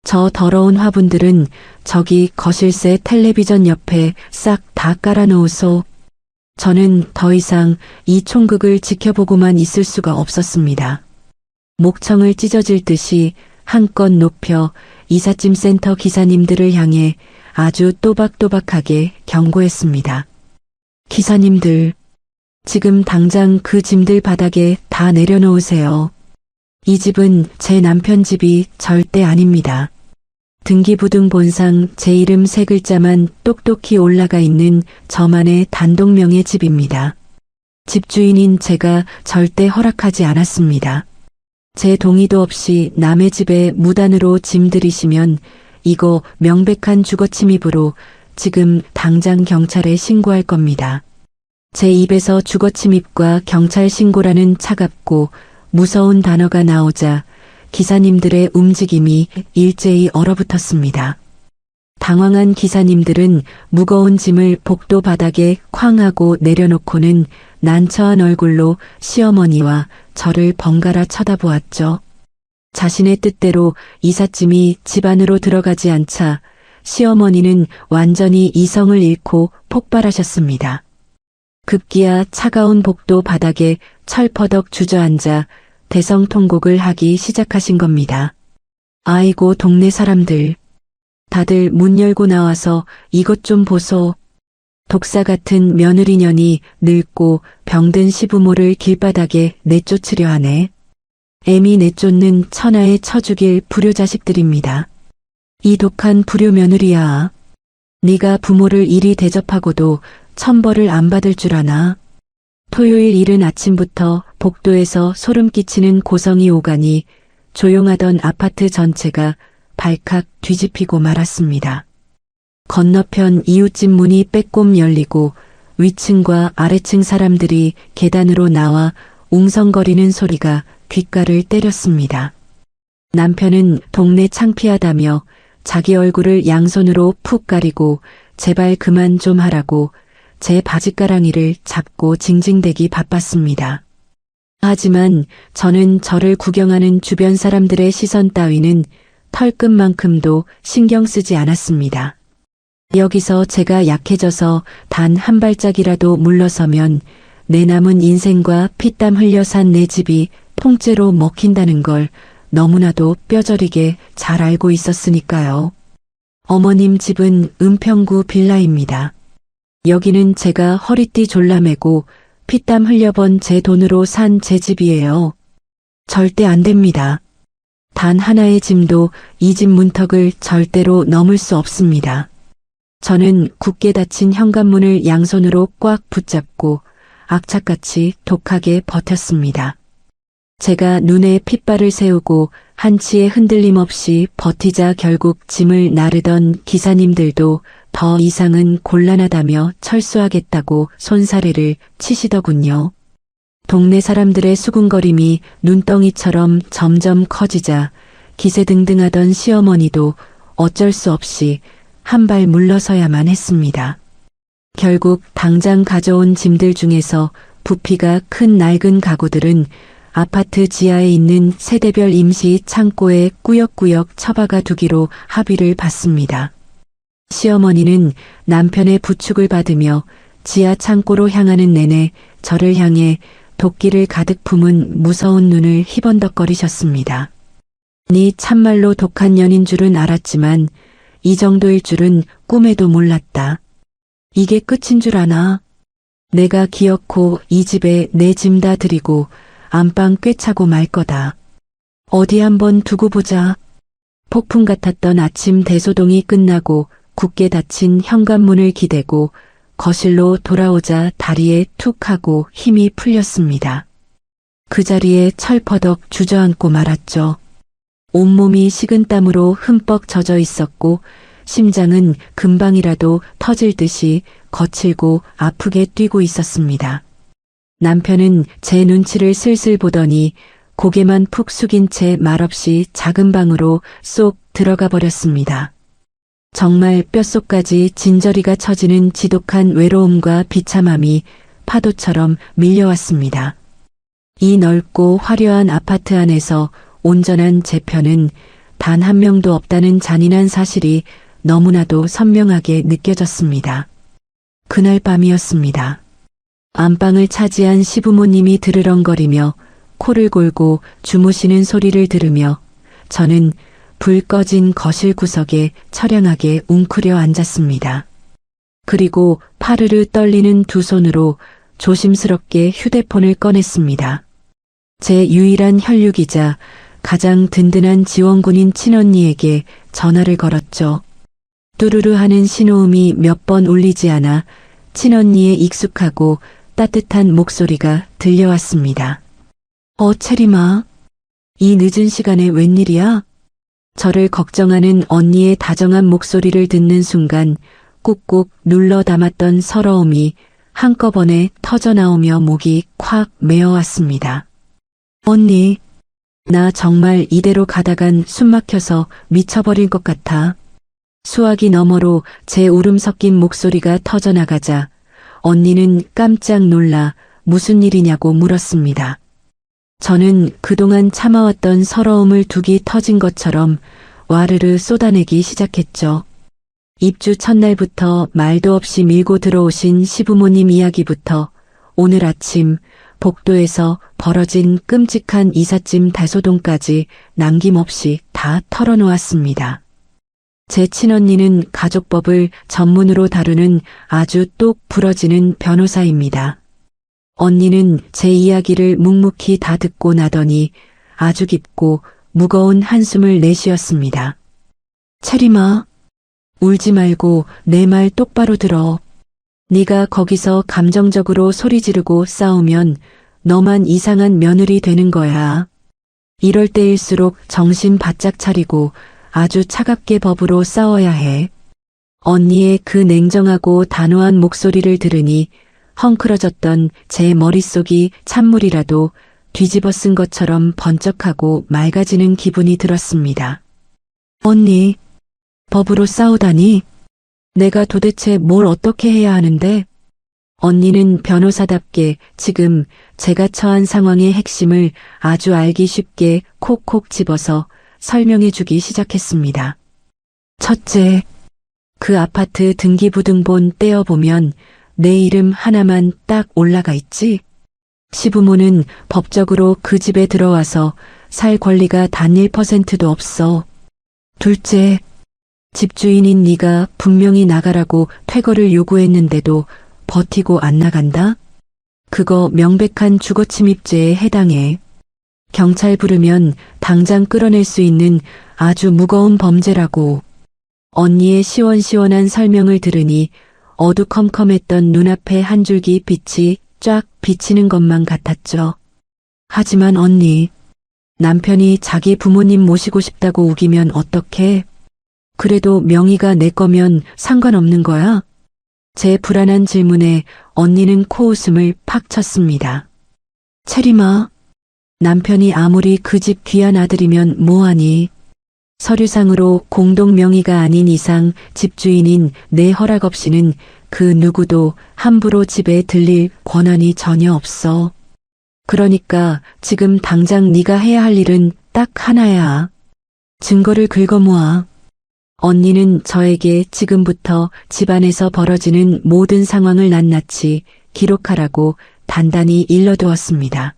저 더러운 화분들은 저기 거실새 텔레비전 옆에 싹 다 깔아놓으소. 저는 더 이상 이 총극을 지켜보고만 있을 수가 없었습니다. 목청을 찢어질 듯이 한껏 높여 이삿짐 센터 기사님들을 향해 아주 또박또박하게 경고했습니다. 기사님들, 지금 당장 그 짐들 바닥에 다 내려놓으세요. 이 집은 제 남편 집이 절대 아닙니다. 등기부등 본상 제 이름 3글자만 똑똑히 올라가 있는 저만의 단독명의 집입니다. 집주인인 제가 절대 허락하지 않았습니다. 제 동의도 없이 남의 집에 무단으로 짐 들이시면 이거 명백한 주거침입으로 지금 당장 경찰에 신고할 겁니다. 제 입에서 주거침입과 경찰 신고라는 차갑고 무서운 단어가 나오자 기사님들의 움직임이 일제히 얼어붙었습니다. 당황한 기사님들은 무거운 짐을 복도 바닥에 쾅 하고 내려놓고는 난처한 얼굴로 시어머니와 저를 번갈아 쳐다보았죠. 자신의 뜻대로 이삿짐이 집 안으로 들어가지 않자 시어머니는 완전히 이성을 잃고 폭발하셨습니다. 급기야 차가운 복도 바닥에 철퍼덕 주저앉아 대성통곡을 하기 시작하신 겁니다. 아이고 동네 사람들. 다들 문 열고 나와서 이것 좀 보소. 독사 같은 며느리년이 늙고 병든 시부모를 길바닥에 내쫓으려 하네. 애미 내쫓는 천하에 처죽일 불효자식들입니다. 이 독한 불효며느리야. 네가 부모를 이리 대접하고도 천벌을 안 받을 줄 아나. 토요일 이른 아침부터 복도에서 소름 끼치는 고성이 오가니 조용하던 아파트 전체가 발칵 뒤집히고 말았습니다. 건너편 이웃집 문이 빼꼼 열리고 위층과 아래층 사람들이 계단으로 나와 웅성거리는 소리가 귓가를 때렸습니다. 남편은 동네 창피하다며 자기 얼굴을 양손으로 푹 가리고 제발 그만 좀 하라고 제 바짓가랑이를 잡고 징징대기 바빴습니다. 하지만 저는 저를 구경하는 주변 사람들의 시선 따위는 털끝만큼도 신경 쓰지 않았습니다. 여기서 제가 약해져서 단 한 발짝이라도 물러서면 내 남은 인생과 피땀 흘려 산 내 집이 통째로 먹힌다는 걸 너무나도 뼈저리게 잘 알고 있었으니까요. 어머님 집은 은평구 빌라입니다. 여기는 제가 허리띠 졸라매고 피땀 흘려번 제 돈으로 산 제 집이에요. 절대 안 됩니다. 단 하나의 짐도 이 집 문턱을 절대로 넘을 수 없습니다. 저는 굳게 닫힌 현관문을 양손으로 꽉 붙잡고 악착같이 독하게 버텼습니다. 제가 눈에 핏발을 세우고 한치의 흔들림 없이 버티자 결국 짐을 나르던 기사님들도 더 이상은 곤란하다며 철수하겠다고 손사래를 치시더군요. 동네 사람들의 수군거림이 눈덩이처럼 점점 커지자 기세등등하던 시어머니도 어쩔 수 없이 한 발 물러서야만 했습니다. 결국 당장 가져온 짐들 중에서 부피가 큰 낡은 가구들은 아파트 지하에 있는 세대별 임시 창고에 꾸역꾸역 처박아 두기로 합의를 봤습니다. 시어머니는 남편의 부축을 받으며 지하 창고로 향하는 내내 저를 향해 도끼를 가득 품은 무서운 눈을 희번덕거리셨습니다. 네 참말로 독한 년인 줄은 알았지만 이 정도일 줄은 꿈에도 몰랐다. 이게 끝인 줄 아나? 내가 기어코 이 집에 내 짐 다 드리고 안방 꿰차고 말 거다. 어디 한번 두고 보자. 폭풍 같았던 아침 대소동이 끝나고 굳게 닫힌 현관문을 기대고 거실로 돌아오자 다리에 툭 하고 힘이 풀렸습니다. 그 자리에 철퍼덕 주저앉고 말았죠. 온몸이 식은땀으로 흠뻑 젖어 있었고 심장은 금방이라도 터질 듯이 거칠고 아프게 뛰고 있었습니다. 남편은 제 눈치를 슬슬 보더니 고개만 푹 숙인 채 말없이 작은 방으로 쏙 들어가 버렸습니다. 정말 뼛속까지 진저리가 처지는 지독한 외로움과 비참함이 파도처럼 밀려왔습니다. 이 넓고 화려한 아파트 안에서 온전한 제 편은 단 한 명도 없다는 잔인한 사실이 너무나도 선명하게 느껴졌습니다. 그날 밤이었습니다. 안방을 차지한 시부모님이 드르렁거리며 코를 골고 주무시는 소리를 들으며 저는 불 꺼진 거실 구석에 처량하게 웅크려 앉았습니다. 그리고 파르르 떨리는 두 손으로 조심스럽게 휴대폰을 꺼냈습니다. 제 유일한 혈육이자 가장 든든한 지원군인 친언니에게 전화를 걸었죠. 뚜루루 하는 신호음이 몇 번 울리지 않아 친언니의 익숙하고 따뜻한 목소리가 들려왔습니다. 체리마, 이 늦은 시간에 웬일이야? 저를 걱정하는 언니의 다정한 목소리를 듣는 순간 꾹꾹 눌러 담았던 서러움이 한꺼번에 터져나오며 목이 콱 메어왔습니다. 언니, 나 정말 이대로 가다간 숨막혀서 미쳐버릴 것 같아. 수화기 너머로 제 울음 섞인 목소리가 터져나가자 언니는 깜짝 놀라 무슨 일이냐고 물었습니다. 저는 그동안 참아왔던 서러움을 둑이 터진 것처럼 와르르 쏟아내기 시작했죠. 입주 첫날부터 말도 없이 밀고 들어오신 시부모님 이야기부터 오늘 아침 복도에서 벌어진 끔찍한 이삿짐 다소동까지 남김없이 다 털어놓았습니다. 제 친언니는 가족법을 전문으로 다루는 아주 똑 부러지는 변호사입니다. 언니는 제 이야기를 묵묵히 다 듣고 나더니 아주 깊고 무거운 한숨을 내쉬었습니다. 체리마, 울지 말고 내 말 똑바로 들어. 네가 거기서 감정적으로 소리 지르고 싸우면 너만 이상한 며느리 되는 거야. 이럴 때일수록 정신 바짝 차리고 아주 차갑게 법으로 싸워야 해. 언니의 그 냉정하고 단호한 목소리를 들으니 헝클어졌던 제 머릿속이 찬물이라도 뒤집어 쓴 것처럼 번쩍하고 맑아지는 기분이 들었습니다. 언니, 법으로 싸우다니? 내가 도대체 뭘 어떻게 해야 하는데? 언니는 변호사답게 지금 제가 처한 상황의 핵심을 아주 알기 쉽게 콕콕 집어서 설명해 주기 시작했습니다. 첫째, 그 아파트 등기부등본 떼어보면 내 이름 하나만 딱 올라가 있지? 시부모는 법적으로 그 집에 들어와서 살 권리가 단 1%도 없어. 둘째, 집주인인 네가 분명히 나가라고 퇴거를 요구했는데도 버티고 안 나간다? 그거 명백한 주거침입죄에 해당해. 경찰 부르면 당장 끌어낼 수 있는 아주 무거운 범죄라고. 언니의 시원시원한 설명을 들으니 어두컴컴했던 눈앞에 한 줄기 빛이 쫙 비치는 것만 같았죠. 하지만 언니, 남편이 자기 부모님 모시고 싶다고 우기면 어떡해? 그래도 명의가 내 거면 상관없는 거야? 제 불안한 질문에 언니는 코웃음을 팍 쳤습니다. 체리마, 남편이 아무리 그 집 귀한 아들이면 뭐하니? 서류상으로 공동 명의가 아닌 이상 집주인인 내 허락 없이는 그 누구도 함부로 집에 들릴 권한이 전혀 없어. 그러니까 지금 당장 네가 해야 할 일은 딱 하나야. 증거를 긁어모아. 언니는 저에게 지금부터 집안에서 벌어지는 모든 상황을 낱낱이 기록하라고 단단히 일러두었습니다.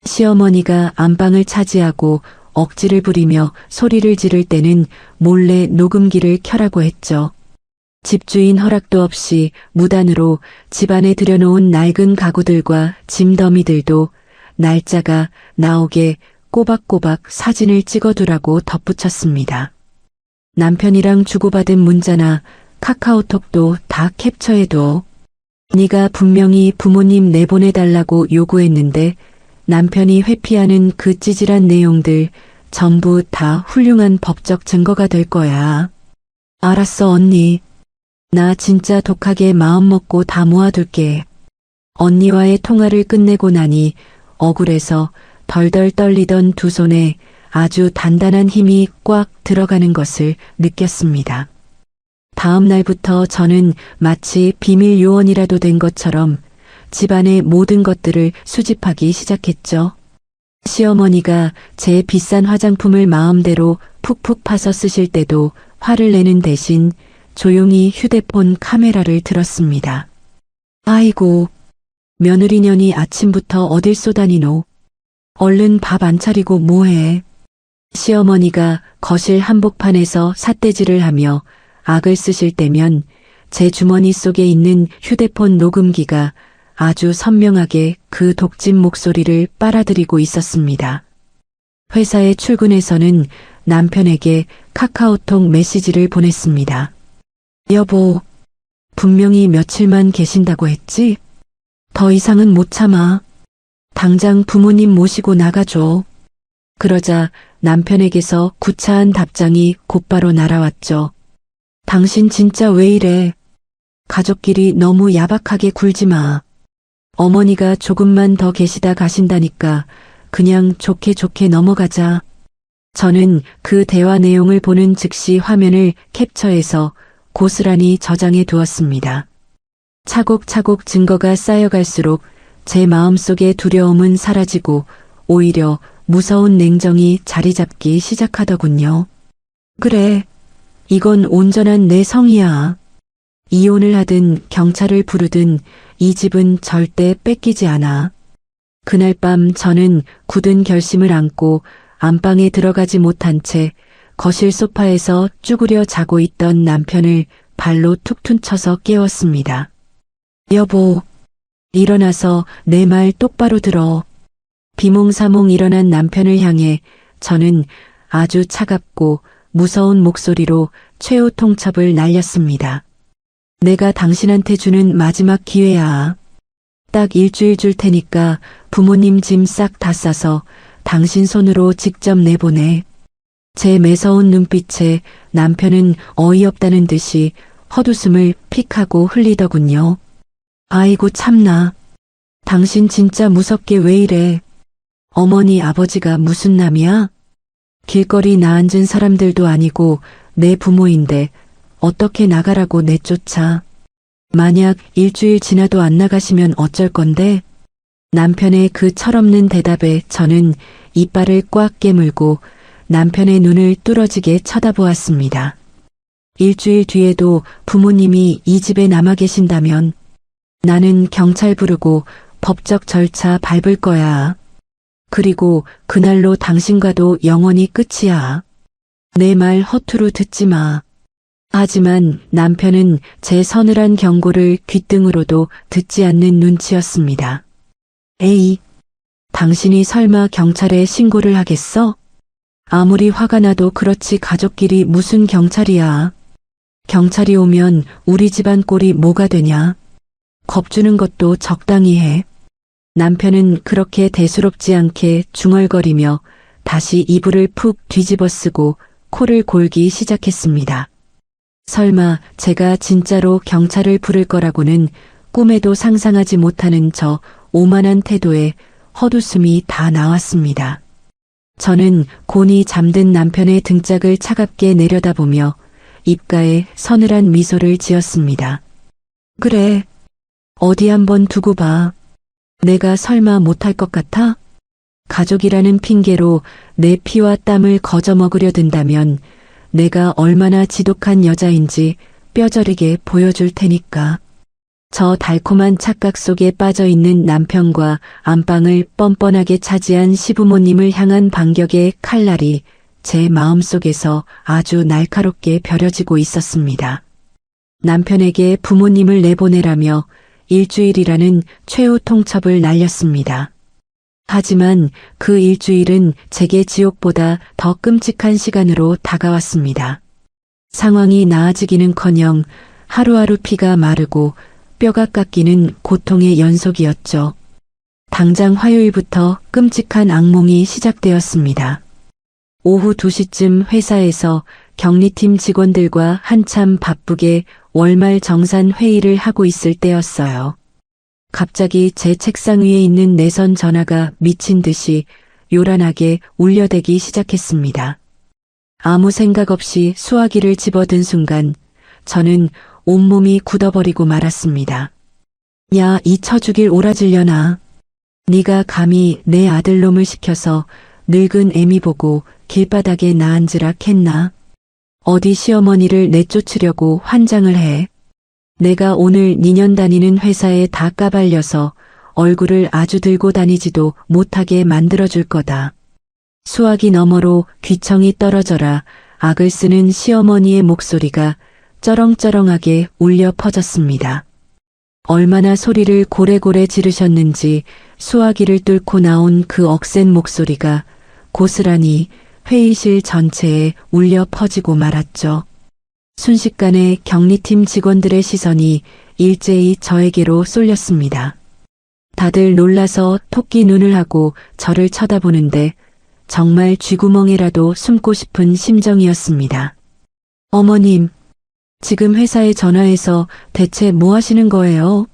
시어머니가 안방을 차지하고 억지를 부리며 소리를 지를 때는 몰래 녹음기를 켜라고 했죠. 집주인 허락도 없이 무단으로 집안에 들여놓은 낡은 가구들과 짐 더미들도 날짜가 나오게 꼬박꼬박 사진을 찍어두라고 덧붙였습니다. 남편이랑 주고받은 문자나 카카오톡도 다 캡처해둬. 네가 분명히 부모님 내보내달라고 요구했는데 남편이 회피하는 그 찌질한 내용들 전부 다 훌륭한 법적 증거가 될 거야. 알았어, 언니. 나 진짜 독하게 마음먹고 다 모아둘게. 언니와의 통화를 끝내고 나니 억울해서 덜덜 떨리던 두 손에 아주 단단한 힘이 꽉 들어가는 것을 느꼈습니다. 다음 날부터 저는 마치 비밀 요원이라도 된 것처럼 집안의 모든 것들을 수집하기 시작했죠. 시어머니가 제 비싼 화장품을 마음대로 푹푹 파서 쓰실 때도 화를 내는 대신 조용히 휴대폰 카메라를 들었습니다. 아이고, 며느리년이 아침부터 어딜 쏘다니노. 얼른 밥 안 차리고 뭐해. 시어머니가 거실 한복판에서 삿대질을 하며 악을 쓰실 때면 제 주머니 속에 있는 휴대폰 녹음기가 아주 선명하게 그 독진 목소리를 빨아들이고 있었습니다. 회사에 출근해서는 남편에게 카카오톡 메시지를 보냈습니다. 여보, 분명히 며칠만 계신다고 했지? 더 이상은 못 참아. 당장 부모님 모시고 나가줘. 그러자 남편에게서 구차한 답장이 곧바로 날아왔죠. 당신 진짜 왜 이래? 가족끼리 너무 야박하게 굴지 마. 어머니가 조금만 더 계시다 가신다니까 그냥 좋게 좋게 넘어가자. 저는 그 대화 내용을 보는 즉시 화면을 캡처해서 고스란히 저장해 두었습니다. 차곡차곡 증거가 쌓여갈수록 제 마음속의 두려움은 사라지고 오히려 무서운 냉정이 자리 잡기 시작하더군요. 그래, 이건 온전한 내 성이야. 이혼을 하든 경찰을 부르든 이 집은 절대 뺏기지 않아. 그날 밤 저는 굳은 결심을 안고 안방에 들어가지 못한 채 거실 소파에서 쭈그려 자고 있던 남편을 발로 툭툭 쳐서 깨웠습니다. 여보, 일어나서 내 말 똑바로 들어. 비몽사몽 일어난 남편을 향해 저는 아주 차갑고 무서운 목소리로 최후 통첩을 날렸습니다. 내가 당신한테 주는 마지막 기회야. 딱 일주일 줄 테니까 부모님 짐 싹 다 싸서 당신 손으로 직접 내보내. 제 매서운 눈빛에 남편은 어이없다는 듯이 헛웃음을 픽하고 흘리더군요. 아이고 참나. 당신 진짜 무섭게 왜 이래. 어머니 아버지가 무슨 남이야? 길거리 나앉은 사람들도 아니고 내 부모인데 어떻게 나가라고 내쫓아. 만약 일주일 지나도 안 나가시면 어쩔 건데? 남편의 그 철없는 대답에 저는 이빨을 꽉 깨물고 남편의 눈을 뚫어지게 쳐다보았습니다. 일주일 뒤에도 부모님이 이 집에 남아 계신다면 나는 경찰 부르고 법적 절차 밟을 거야. 그리고 그날로 당신과도 영원히 끝이야. 내 말 허투루 듣지 마. 하지만 남편은 제 서늘한 경고를 귓등으로도 듣지 않는 눈치였습니다. 에이, 당신이 설마 경찰에 신고를 하겠어? 아무리 화가 나도 그렇지 가족끼리 무슨 경찰이야. 경찰이 오면 우리 집안 꼴이 뭐가 되냐. 겁주는 것도 적당히 해. 남편은 그렇게 대수롭지 않게 중얼거리며 다시 이불을 푹 뒤집어 쓰고 코를 골기 시작했습니다. 설마 제가 진짜로 경찰을 부를 거라고는 꿈에도 상상하지 못하는 저 오만한 태도에 헛웃음이 다 나왔습니다. 저는 곤히 잠든 남편의 등짝을 차갑게 내려다보며 입가에 서늘한 미소를 지었습니다. 그래, 어디 한번 두고 봐. 내가 설마 못할 것 같아? 가족이라는 핑계로 내 피와 땀을 거저먹으려 든다면 내가 얼마나 지독한 여자인지 뼈저리게 보여줄 테니까. 저 달콤한 착각 속에 빠져있는 남편과 안방을 뻔뻔하게 차지한 시부모님을 향한 반격의 칼날이 제 마음속에서 아주 날카롭게 벼려지고 있었습니다. 남편에게 부모님을 내보내라며 일주일이라는 최후 통첩을 날렸습니다. 하지만 그 일주일은 제게 지옥보다 더 끔찍한 시간으로 다가왔습니다. 상황이 나아지기는커녕 하루하루 피가 마르고 뼈가 깎이는 고통의 연속이었죠. 당장 화요일부터 끔찍한 악몽이 시작되었습니다. 오후 2시쯤 회사에서 격리팀 직원들과 한참 바쁘게 월말 정산 회의를 하고 있을 때였어요. 갑자기 제 책상 위에 있는 내선 전화가 미친 듯이 요란하게 울려대기 시작했습니다. 아무 생각 없이 수화기를 집어든 순간 저는 온몸이 굳어버리고 말았습니다. 야, 이 처죽일 오라질려나. 네가 감히 내 아들놈을 시켜서 늙은 애미 보고 길바닥에 나앉으라 했나? 어디 시어머니를 내쫓으려고 환장을 해. 내가 오늘 니년 다니는 회사에 다 까발려서 얼굴을 아주 들고 다니지도 못하게 만들어줄 거다. 수화기 너머로 귀청이 떨어져라 악을 쓰는 시어머니의 목소리가 쩌렁쩌렁하게 울려 퍼졌습니다. 얼마나 소리를 고래고래 지르셨는지 수화기를 뚫고 나온 그 억센 목소리가 고스란히 회의실 전체에 울려 퍼지고 말았죠. 순식간에 격리팀 직원들의 시선이 일제히 저에게로 쏠렸습니다. 다들 놀라서 토끼 눈을 하고 저를 쳐다보는데 정말 쥐구멍에라도 숨고 싶은 심정이었습니다. 어머님, 지금 회사에 전화해서 대체 뭐 하시는 거예요?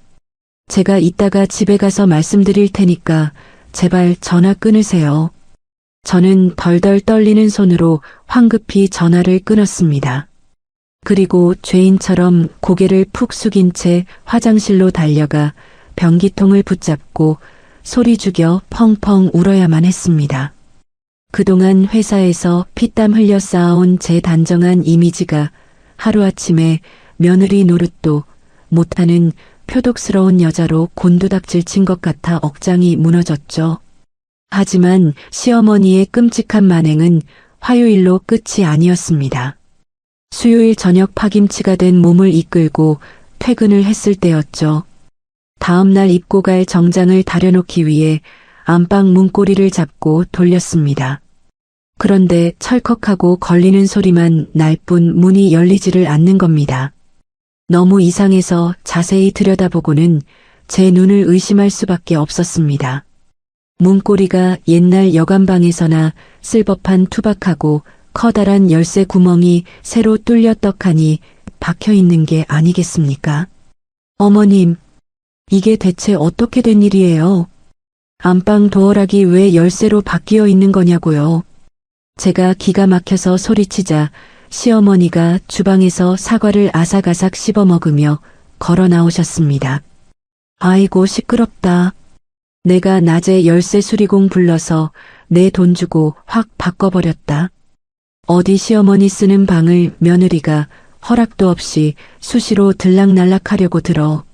제가 이따가 집에 가서 말씀드릴 테니까 제발 전화 끊으세요. 저는 덜덜 떨리는 손으로 황급히 전화를 끊었습니다. 그리고 죄인처럼 고개를 푹 숙인 채 화장실로 달려가 변기통을 붙잡고 소리 죽여 펑펑 울어야만 했습니다. 그동안 회사에서 피땀 흘려 쌓아온 제 단정한 이미지가 하루아침에 며느리 노릇도 못하는 표독스러운 여자로 곤두닥질 친 것 같아 억장이 무너졌죠. 하지만 시어머니의 끔찍한 만행은 화요일로 끝이 아니었습니다. 수요일 저녁 파김치가 된 몸을 이끌고 퇴근을 했을 때였죠. 다음 날 입고 갈 정장을 다려놓기 위해 안방 문고리를 잡고 돌렸습니다. 그런데 철컥하고 걸리는 소리만 날 뿐 문이 열리지를 않는 겁니다. 너무 이상해서 자세히 들여다보고는 제 눈을 의심할 수밖에 없었습니다. 문고리가 옛날 여관방에서나 쓸 법한 투박하고 커다란 열쇠 구멍이 새로 뚫려 떡하니 박혀 있는 게 아니겠습니까? 어머님, 이게 대체 어떻게 된 일이에요? 안방 도어락이 왜 열쇠로 바뀌어 있는 거냐고요? 제가 기가 막혀서 소리치자 시어머니가 주방에서 사과를 아삭아삭 씹어 먹으며 걸어 나오셨습니다. 아이고 시끄럽다. 내가 낮에 열쇠 수리공 불러서 내 돈 주고 확 바꿔버렸다. 어디 시어머니 쓰는 방을 며느리가 허락도 없이 수시로 들락날락하려고 들어.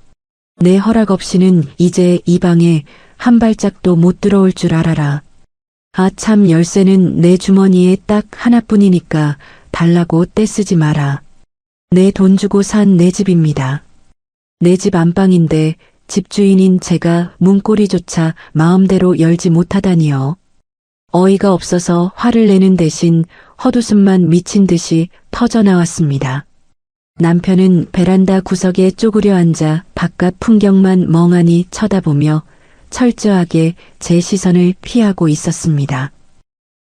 내 허락 없이는 이제 이 방에 한 발짝도 못 들어올 줄 알아라. 아 참 열쇠는 내 주머니에 딱 하나뿐이니까 달라고 떼쓰지 마라. 내 돈 주고 산 내 집입니다. 내 집 안방인데 집주인인 제가 문고리조차 마음대로 열지 못하다니요. 어이가 없어서 화를 내는 대신 헛웃음만 미친 듯이 터져나왔습니다. 남편은 베란다 구석에 쪼그려 앉아 바깥 풍경만 멍하니 쳐다보며 철저하게 제 시선을 피하고 있었습니다.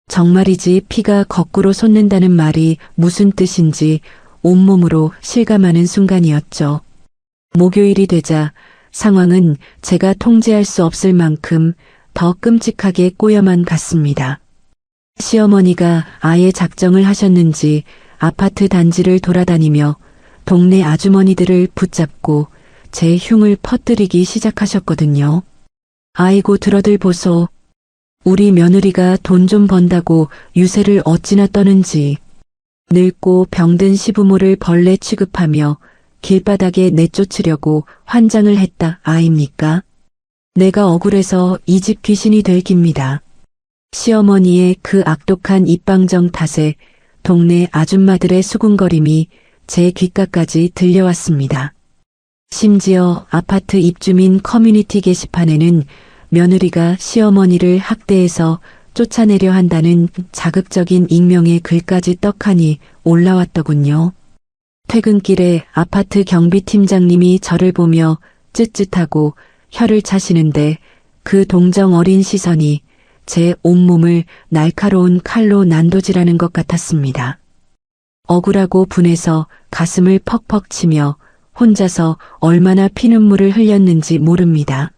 정말이지 피가 거꾸로 솟는다는 말이 무슨 뜻인지 온몸으로 실감하는 순간이었죠. 목요일이 되자 상황은 제가 통제할 수 없을 만큼 더 끔찍하게 꼬여만 갔습니다. 시어머니가 아예 작정을 하셨는지 아파트 단지를 돌아다니며 동네 아주머니들을 붙잡고 제 흉을 퍼뜨리기 시작하셨거든요. 아이고 들어들 보소. 우리 며느리가 돈 좀 번다고 유세를 어찌나 떠는지. 늙고 병든 시부모를 벌레 취급하며 길바닥에 내쫓으려고 환장을 했다 아입니까? 내가 억울해서 이 집 귀신이 될 깁니다. 시어머니의 그 악독한 입방정 탓에 동네 아줌마들의 수군거림이 제 귓가까지 들려왔습니다. 심지어 아파트 입주민 커뮤니티 게시판에는 며느리가 시어머니를 학대해서 쫓아내려 한다는 자극적인 익명의 글까지 떡하니 올라왔더군요. 퇴근길에 아파트 경비팀장님이 저를 보며 쯧쯧하고 혀를 차시는데 그 동정 어린 시선이 제 온몸을 날카로운 칼로 난도질하는 것 같았습니다. 억울하고 분해서 가슴을 퍽퍽 치며 혼자서 얼마나 피눈물을 흘렸는지 모릅니다.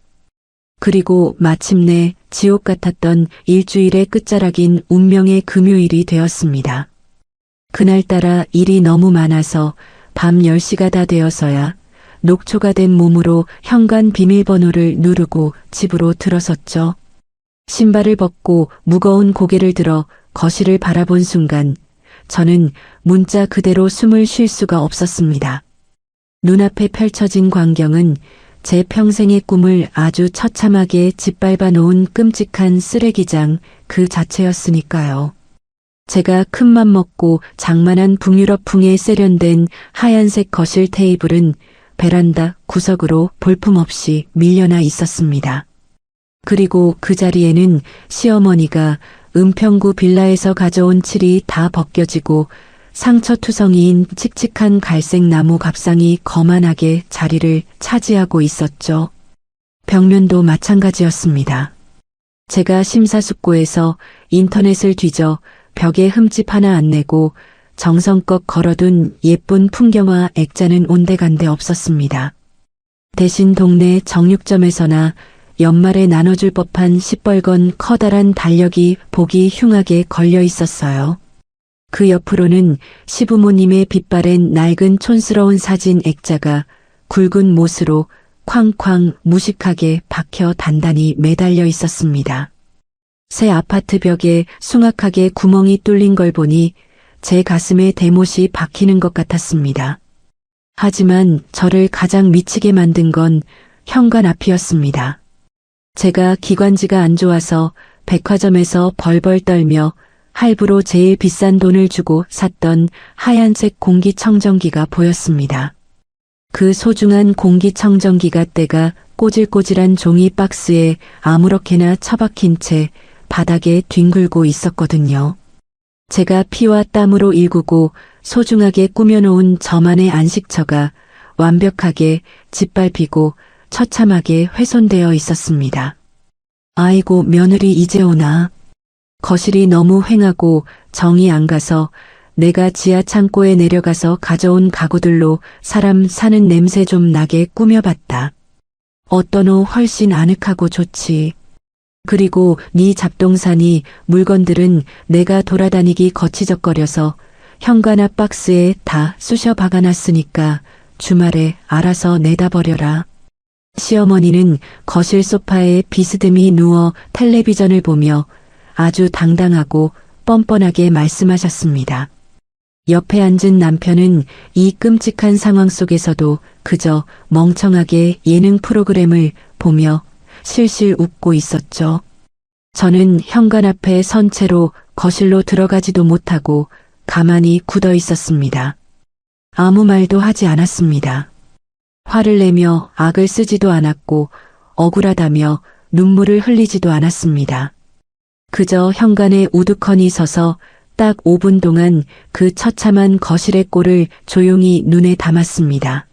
그리고 마침내 지옥 같았던 일주일의 끝자락인 운명의 금요일이 되었습니다. 그날따라 일이 너무 많아서 밤 10시가 다 되어서야 녹초가 된 몸으로 현관 비밀번호를 누르고 집으로 들어섰죠. 신발을 벗고 무거운 고개를 들어 거실을 바라본 순간 저는 문자 그대로 숨을 쉴 수가 없었습니다. 눈앞에 펼쳐진 광경은 제 평생의 꿈을 아주 처참하게 짓밟아 놓은 끔찍한 쓰레기장 그 자체였으니까요. 제가 큰맘 먹고 장만한 북유럽풍에 세련된 하얀색 거실 테이블은 베란다 구석으로 볼품없이 밀려나 있었습니다. 그리고 그 자리에는 시어머니가 은평구 빌라에서 가져온 칠이 다 벗겨지고 상처투성이인 칙칙한 갈색 나무 갑상이 거만하게 자리를 차지하고 있었죠. 벽면도 마찬가지였습니다. 제가 심사숙고해서 인터넷을 뒤져 벽에 흠집 하나 안 내고 정성껏 걸어둔 예쁜 풍경화 액자는 온데간데 없었습니다. 대신 동네 정육점에서나 연말에 나눠줄 법한 시뻘건 커다란 달력이 보기 흉하게 걸려 있었어요. 그 옆으로는 시부모님의 빛바랜 낡은 촌스러운 사진 액자가 굵은 못으로 쾅쾅 무식하게 박혀 단단히 매달려 있었습니다. 새 아파트 벽에 숭악하게 구멍이 뚫린 걸 보니 제 가슴에 대못이 박히는 것 같았습니다. 하지만 저를 가장 미치게 만든 건 현관 앞이었습니다. 제가 기관지가 안 좋아서 백화점에서 벌벌 떨며 할부로 제일 비싼 돈을 주고 샀던 하얀색 공기청정기가 보였습니다. 그 소중한 공기청정기가 때가 꼬질꼬질한 종이 박스에 아무렇게나 처박힌 채 바닥에 뒹굴고 있었거든요. 제가 피와 땀으로 일구고 소중하게 꾸며놓은 저만의 안식처가 완벽하게 짓밟히고 처참하게 훼손되어 있었습니다. 아이고 며느리 이제 오나. 거실이 너무 휑하고 정이 안 가서 내가 지하 창고에 내려가서 가져온 가구들로 사람 사는 냄새 좀 나게 꾸며봤다. 어떤 옷 훨씬 아늑하고 좋지. 그리고 네 잡동사니 물건들은 내가 돌아다니기 거치적거려서 현관 앞 박스에 다 쑤셔 박아놨으니까 주말에 알아서 내다 버려라. 시어머니는 거실 소파에 비스듬히 누워 텔레비전을 보며 아주 당당하고 뻔뻔하게 말씀하셨습니다. 옆에 앉은 남편은 이 끔찍한 상황 속에서도 그저 멍청하게 예능 프로그램을 보며 실실 웃고 있었죠. 저는 현관 앞에 선 채로 거실로 들어가지도 못하고 가만히 굳어 있었습니다. 아무 말도 하지 않았습니다. 화를 내며 악을 쓰지도 않았고 억울하다며 눈물을 흘리지도 않았습니다. 그저 현관에 우두커니 서서 딱 5분 동안 그 처참한 거실의 꼴을 조용히 눈에 담았습니다.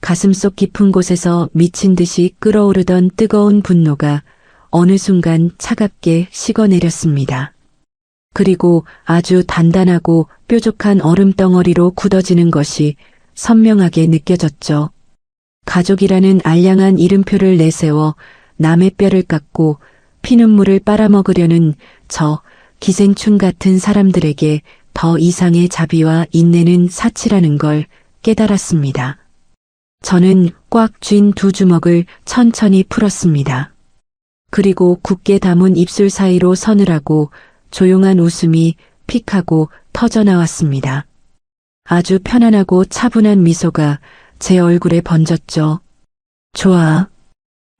가슴속 깊은 곳에서 미친 듯이 끓어오르던 뜨거운 분노가 어느 순간 차갑게 식어내렸습니다. 그리고 아주 단단하고 뾰족한 얼음덩어리로 굳어지는 것이 선명하게 느껴졌죠. 가족이라는 알량한 이름표를 내세워 남의 뼈를 깎고 피눈물을 빨아먹으려는 저 기생충 같은 사람들에게 더 이상의 자비와 인내는 사치라는 걸 깨달았습니다. 저는 꽉 쥔 두 주먹을 천천히 풀었습니다. 그리고 굳게 담은 입술 사이로 서늘하고 조용한 웃음이 픽하고 터져나왔습니다. 아주 편안하고 차분한 미소가 제 얼굴에 번졌죠. 좋아.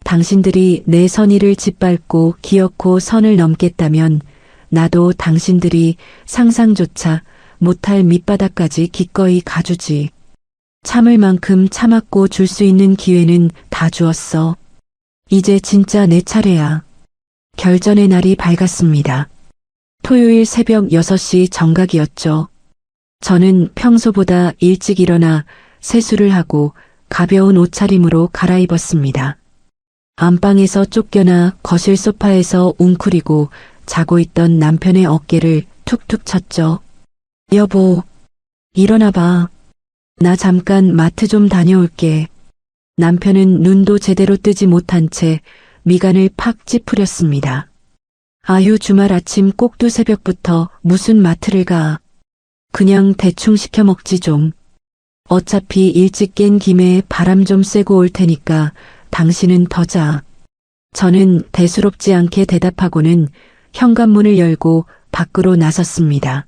당신들이 내 선의를 짓밟고 기어코 선을 넘겠다면 나도 당신들이 상상조차 못할 밑바닥까지 기꺼이 가주지. 참을 만큼 참았고 줄 수 있는 기회는 다 주었어. 이제 진짜 내 차례야. 결전의 날이 밝았습니다. 토요일 새벽 6시 정각이었죠. 저는 평소보다 일찍 일어나 세수를 하고 가벼운 옷차림으로 갈아입었습니다. 안방에서 쫓겨나 거실 소파에서 웅크리고 자고 있던 남편의 어깨를 툭툭 쳤죠. 여보, 일어나봐. 나 잠깐 마트 좀 다녀올게. 남편은 눈도 제대로 뜨지 못한 채 미간을 팍 찌푸렸습니다. 아유, 주말 아침 꼭두 새벽부터 무슨 마트를 가. 그냥 대충 시켜 먹지 좀. 어차피 일찍 깬 김에 바람 좀 쐬고 올 테니까 당신은 더 자. 저는 대수롭지 않게 대답하고는 현관문을 열고 밖으로 나섰습니다.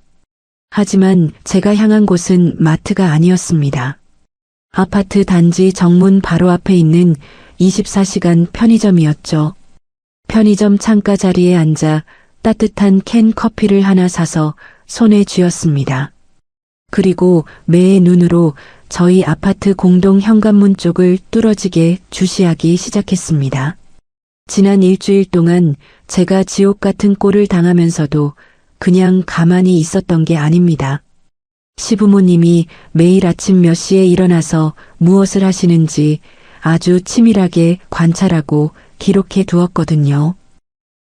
하지만 제가 향한 곳은 마트가 아니었습니다. 아파트 단지 정문 바로 앞에 있는 24시간 편의점이었죠. 편의점 창가 자리에 앉아 따뜻한 캔 커피를 하나 사서 손에 쥐었습니다. 그리고 매의 눈으로 저희 아파트 공동 현관문 쪽을 뚫어지게 주시하기 시작했습니다. 지난 일주일 동안 제가 지옥 같은 꼴을 당하면서도 그냥 가만히 있었던 게 아닙니다. 시부모님이 매일 아침 몇 시에 일어나서 무엇을 하시는지 아주 치밀하게 관찰하고 기록해 두었거든요.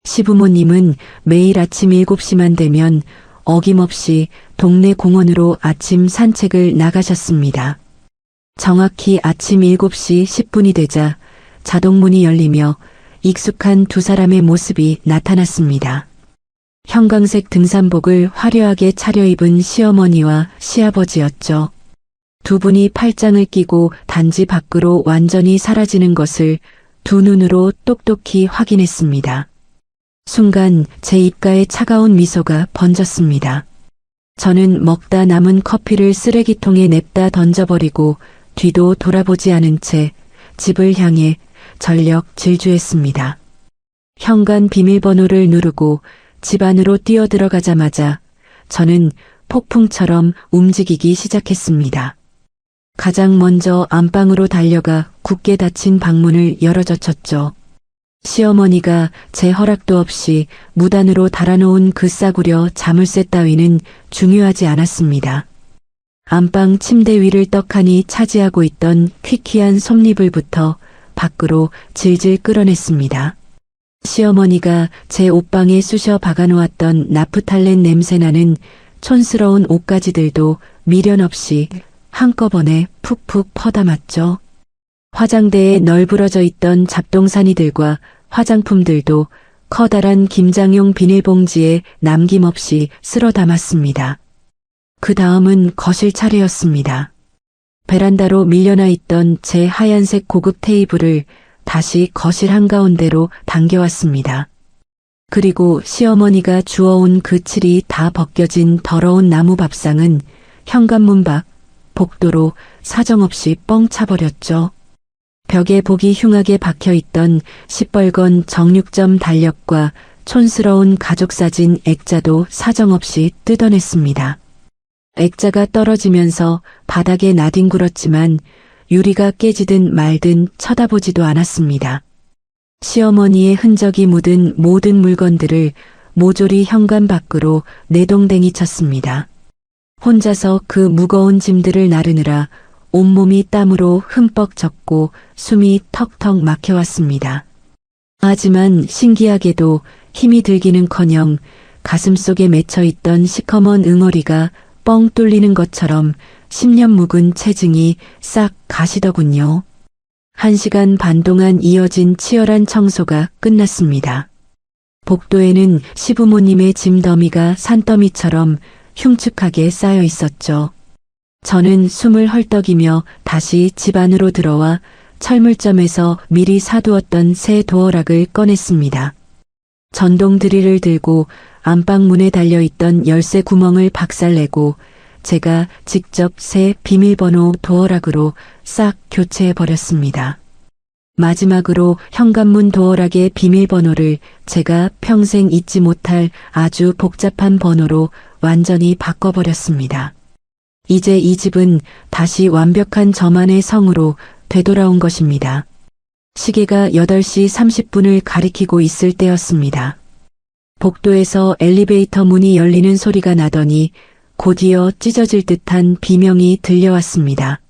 시부모님은 매일 아침 7시만 되면 어김없이 동네 공원으로 아침 산책을 나가셨습니다. 정확히 아침 7시 10분이 되자 자동문이 열리며 익숙한 두 사람의 모습이 나타났습니다. 형광색 등산복을 화려하게 차려입은 시어머니와 시아버지였죠. 두 분이 팔짱을 끼고 단지 밖으로 완전히 사라지는 것을 두 눈으로 똑똑히 확인했습니다. 순간 제 입가에 차가운 미소가 번졌습니다. 저는 먹다 남은 커피를 쓰레기통에 냅다 던져버리고 뒤도 돌아보지 않은 채 집을 향해 전력 질주했습니다. 현관 비밀번호를 누르고 집 안으로 뛰어들어가자마자 저는 폭풍처럼 움직이기 시작했습니다. 가장 먼저 안방으로 달려가 굳게 닫힌 방문을 열어젖혔죠. 시어머니가 제 허락도 없이 무단으로 달아놓은 그 싸구려 자물쇠 따위는 중요하지 않았습니다. 안방 침대 위를 떡하니 차지하고 있던 퀴퀴한 솜니불부터 밖으로 질질 끌어냈습니다. 시어머니가 제 옷방에 쑤셔 박아놓았던 나프탈렌 냄새나는 촌스러운 옷가지들도 미련 없이 한꺼번에 푹푹 퍼담았죠. 화장대에 널브러져 있던 잡동사니들과 화장품들도 커다란 김장용 비닐봉지에 남김없이 쓸어 담았습니다. 그 다음은 거실 차례였습니다. 베란다로 밀려나 있던 제 하얀색 고급 테이블을 다시 거실 한가운데로 당겨왔습니다. 그리고 시어머니가 주워온 그 칠이 다 벗겨진 더러운 나무 밥상은 현관문 밖 복도로 사정없이 뻥 차버렸죠. 벽에 보기 흉하게 박혀있던 시뻘건 정육점 달력과 촌스러운 가족사진 액자도 사정없이 뜯어냈습니다. 액자가 떨어지면서 바닥에 나뒹굴었지만 유리가 깨지든 말든 쳐다보지도 않았습니다. 시어머니의 흔적이 묻은 모든 물건들을 모조리 현관 밖으로 내동댕이 쳤습니다. 혼자서 그 무거운 짐들을 나르느라 온몸이 땀으로 흠뻑 젖고 숨이 턱턱 막혀왔습니다. 하지만 신기하게도 힘이 들기는커녕 가슴속에 맺혀있던 시커먼 응어리가 뻥 뚫리는 것처럼 10년 묵은 체증이 싹 가시더군요. 1시간 반 동안 이어진 치열한 청소가 끝났습니다. 복도에는 시부모님의 짐 더미가 산더미처럼 흉측하게 쌓여 있었죠. 저는 숨을 헐떡이며 다시 집 안으로 들어와 철물점에서 미리 사두었던 새 도어락을 꺼냈습니다. 전동 드릴을 들고 안방 문에 달려있던 열쇠 구멍을 박살내고 제가 직접 새 비밀번호 도어락으로 싹 교체해버렸습니다. 마지막으로 현관문 도어락의 비밀번호를 제가 평생 잊지 못할 아주 복잡한 번호로 완전히 바꿔버렸습니다. 이제 이 집은 다시 완벽한 저만의 성으로 되돌아온 것입니다. 시계가 8시 30분을 가리키고 있을 때였습니다. 복도에서 엘리베이터 문이 열리는 소리가 나더니 곧이어 찢어질 듯한 비명이 들려왔습니다.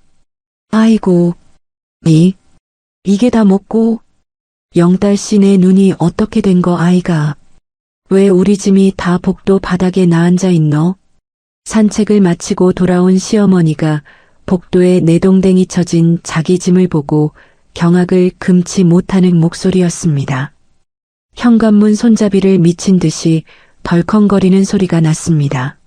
아이고, 이게 다 먹고? 영달씨 내 눈이 어떻게 된 거 아이가? 왜 우리 짐이 다 복도 바닥에 나앉아 있노? 산책을 마치고 돌아온 시어머니가 복도에 내동댕이 쳐진 자기 짐을 보고 경악을 금치 못하는 목소리였습니다. 현관문 손잡이를 미친 듯이 덜컹거리는 소리가 났습니다.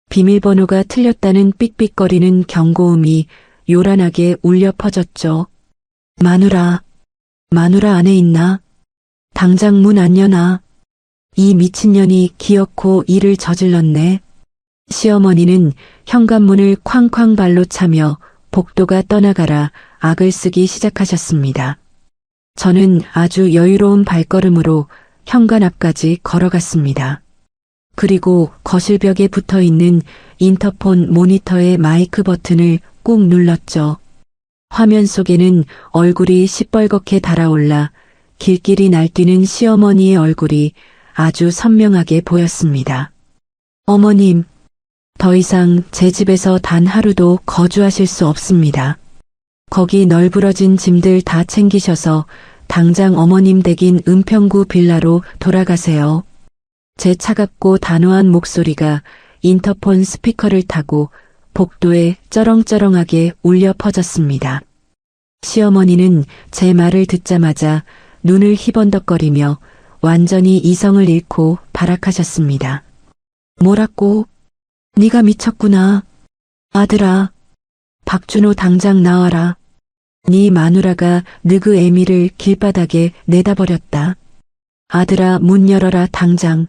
비밀번호가 틀렸다는 삑삑거리는 경고음이 요란하게 울려 퍼졌죠. 마누라 안에 있나? 당장 문 안 여나? 이 미친년이 기어코 일을 저질렀네. 시어머니는 현관문을 쾅쾅 발로 차며 복도가 떠나가라 악을 쓰기 시작하셨습니다. 저는 아주 여유로운 발걸음으로 현관 앞까지 걸어갔습니다. 그리고 거실벽에 붙어있는 인터폰 모니터의 마이크 버튼을 꾹 눌렀죠. 화면 속에는 얼굴이 시뻘겋게 달아올라 길길이 날뛰는 시어머니의 얼굴이 아주 선명하게 보였습니다. 어머님, 더 이상 제 집에서 단 하루도 거주하실 수 없습니다. 거기 널브러진 짐들 다 챙기셔서 당장 어머님 댁인 은평구 빌라로 돌아가세요. 제 차갑고 단호한 목소리가 인터폰 스피커를 타고 복도에 쩌렁쩌렁하게 울려 퍼졌습니다. 시어머니는 제 말을 듣자마자 눈을 희번덕거리며 완전히 이성을 잃고 발악하셨습니다. 뭐라고? 네가 미쳤구나. 아들아, 박준호 당장 나와라. 네 마누라가 느그 애미를 길바닥에 내다버렸다. 아들아, 문 열어라 당장.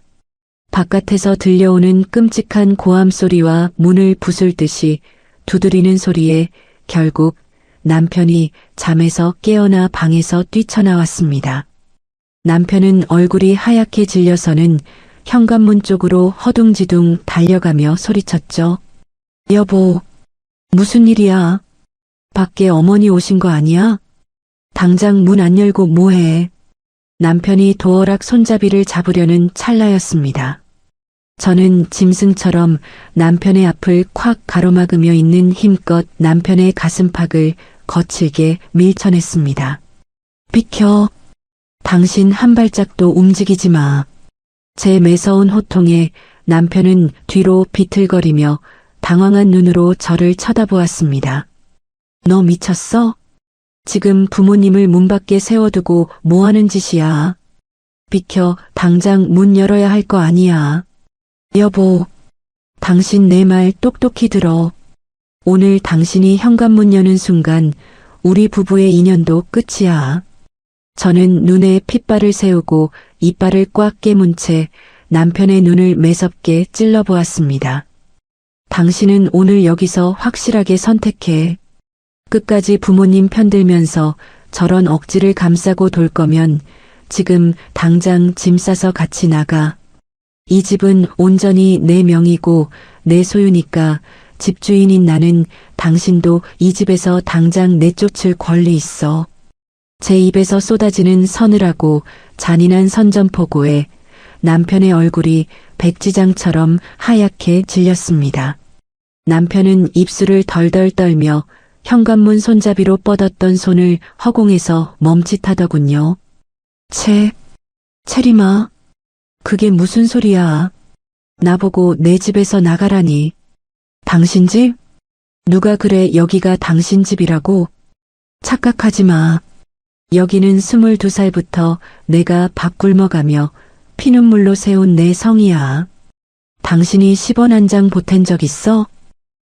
바깥에서 들려오는 끔찍한 고함 소리와 문을 부술듯이 두드리는 소리에 결국 남편이 잠에서 깨어나 방에서 뛰쳐나왔습니다. 남편은 얼굴이 하얗게 질려서는 현관문 쪽으로 허둥지둥 달려가며 소리쳤죠. 여보, 무슨 일이야? 밖에 어머니 오신 거 아니야? 당장 문 안 열고 뭐해? 남편이 도어락 손잡이를 잡으려는 찰나였습니다. 저는 짐승처럼 남편의 앞을 콱 가로막으며 있는 힘껏 남편의 가슴팍을 거칠게 밀쳐냈습니다. 비켜. 당신 한 발짝도 움직이지 마. 제 매서운 호통에 남편은 뒤로 비틀거리며 당황한 눈으로 저를 쳐다보았습니다. 너 미쳤어? 지금 부모님을 문 밖에 세워두고 뭐 하는 짓이야? 비켜, 당장 문 열어야 할 거 아니야. 여보, 당신 내 말 똑똑히 들어. 오늘 당신이 현관문 여는 순간 우리 부부의 인연도 끝이야. 저는 눈에 핏발을 세우고 이빨을 꽉 깨문 채 남편의 눈을 매섭게 찔러보았습니다. 당신은 오늘 여기서 확실하게 선택해. 끝까지 부모님 편들면서 저런 억지를 감싸고 돌 거면 지금 당장 짐 싸서 같이 나가. 이 집은 온전히 내 명이고 내 소유니까 집주인인 나는 당신도 이 집에서 당장 내쫓을 권리 있어. 제 입에서 쏟아지는 서늘하고 잔인한 선전포고에 남편의 얼굴이 백지장처럼 하얗게 질렸습니다. 남편은 입술을 덜덜 떨며 현관문 손잡이로 뻗었던 손을 허공에서 멈칫하더군요. 체리마, 그게 무슨 소리야? 나보고 내 집에서 나가라니. 당신 집? 누가 그래 여기가 당신 집이라고? 착각하지 마. 여기는 22살부터 내가 밥 굶어가며 피눈물로 세운 내 성이야. 당신이 10원 한 장 보탠 적 있어?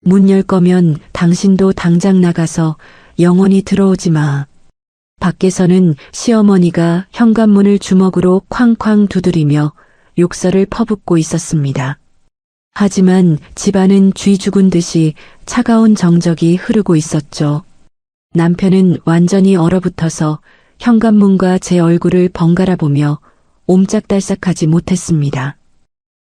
문 열 거면 당신도 당장 나가서 영원히 들어오지 마. 밖에서는 시어머니가 현관문을 주먹으로 쾅쾅 두드리며 욕설을 퍼붓고 있었습니다. 하지만 집안은 쥐 죽은 듯이 차가운 정적이 흐르고 있었죠. 남편은 완전히 얼어붙어서 현관문과 제 얼굴을 번갈아 보며 옴짝달싹하지 못했습니다.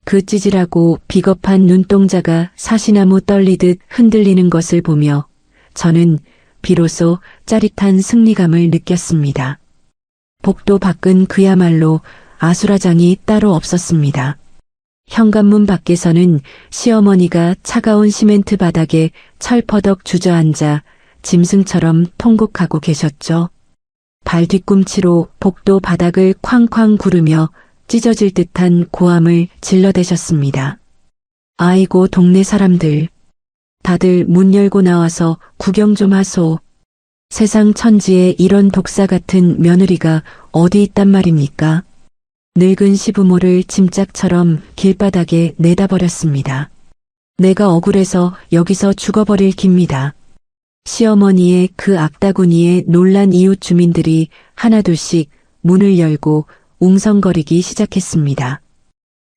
그 찌질하고 비겁한 눈동자가 사시나무 떨리듯 흔들리는 것을 보며 저는 비로소 짜릿한 승리감을 느꼈습니다. 복도 밖은 그야말로 아수라장이 따로 없었습니다. 현관문 밖에서는 시어머니가 차가운 시멘트 바닥에 철퍼덕 주저앉아 짐승처럼 통곡하고 계셨죠. 발 뒤꿈치로 복도 바닥을 쾅쾅 구르며 찢어질 듯한 고함을 질러대셨습니다. 아이고 동네 사람들. 다들 문 열고 나와서 구경 좀 하소. 세상 천지에 이런 독사 같은 며느리가 어디 있단 말입니까? 늙은 시부모를 짐짝처럼 길바닥에 내다버렸습니다. 내가 억울해서 여기서 죽어버릴 깁니다. 시어머니의 그 악다구니에 놀란 이웃 주민들이 하나둘씩 문을 열고 웅성거리기 시작했습니다.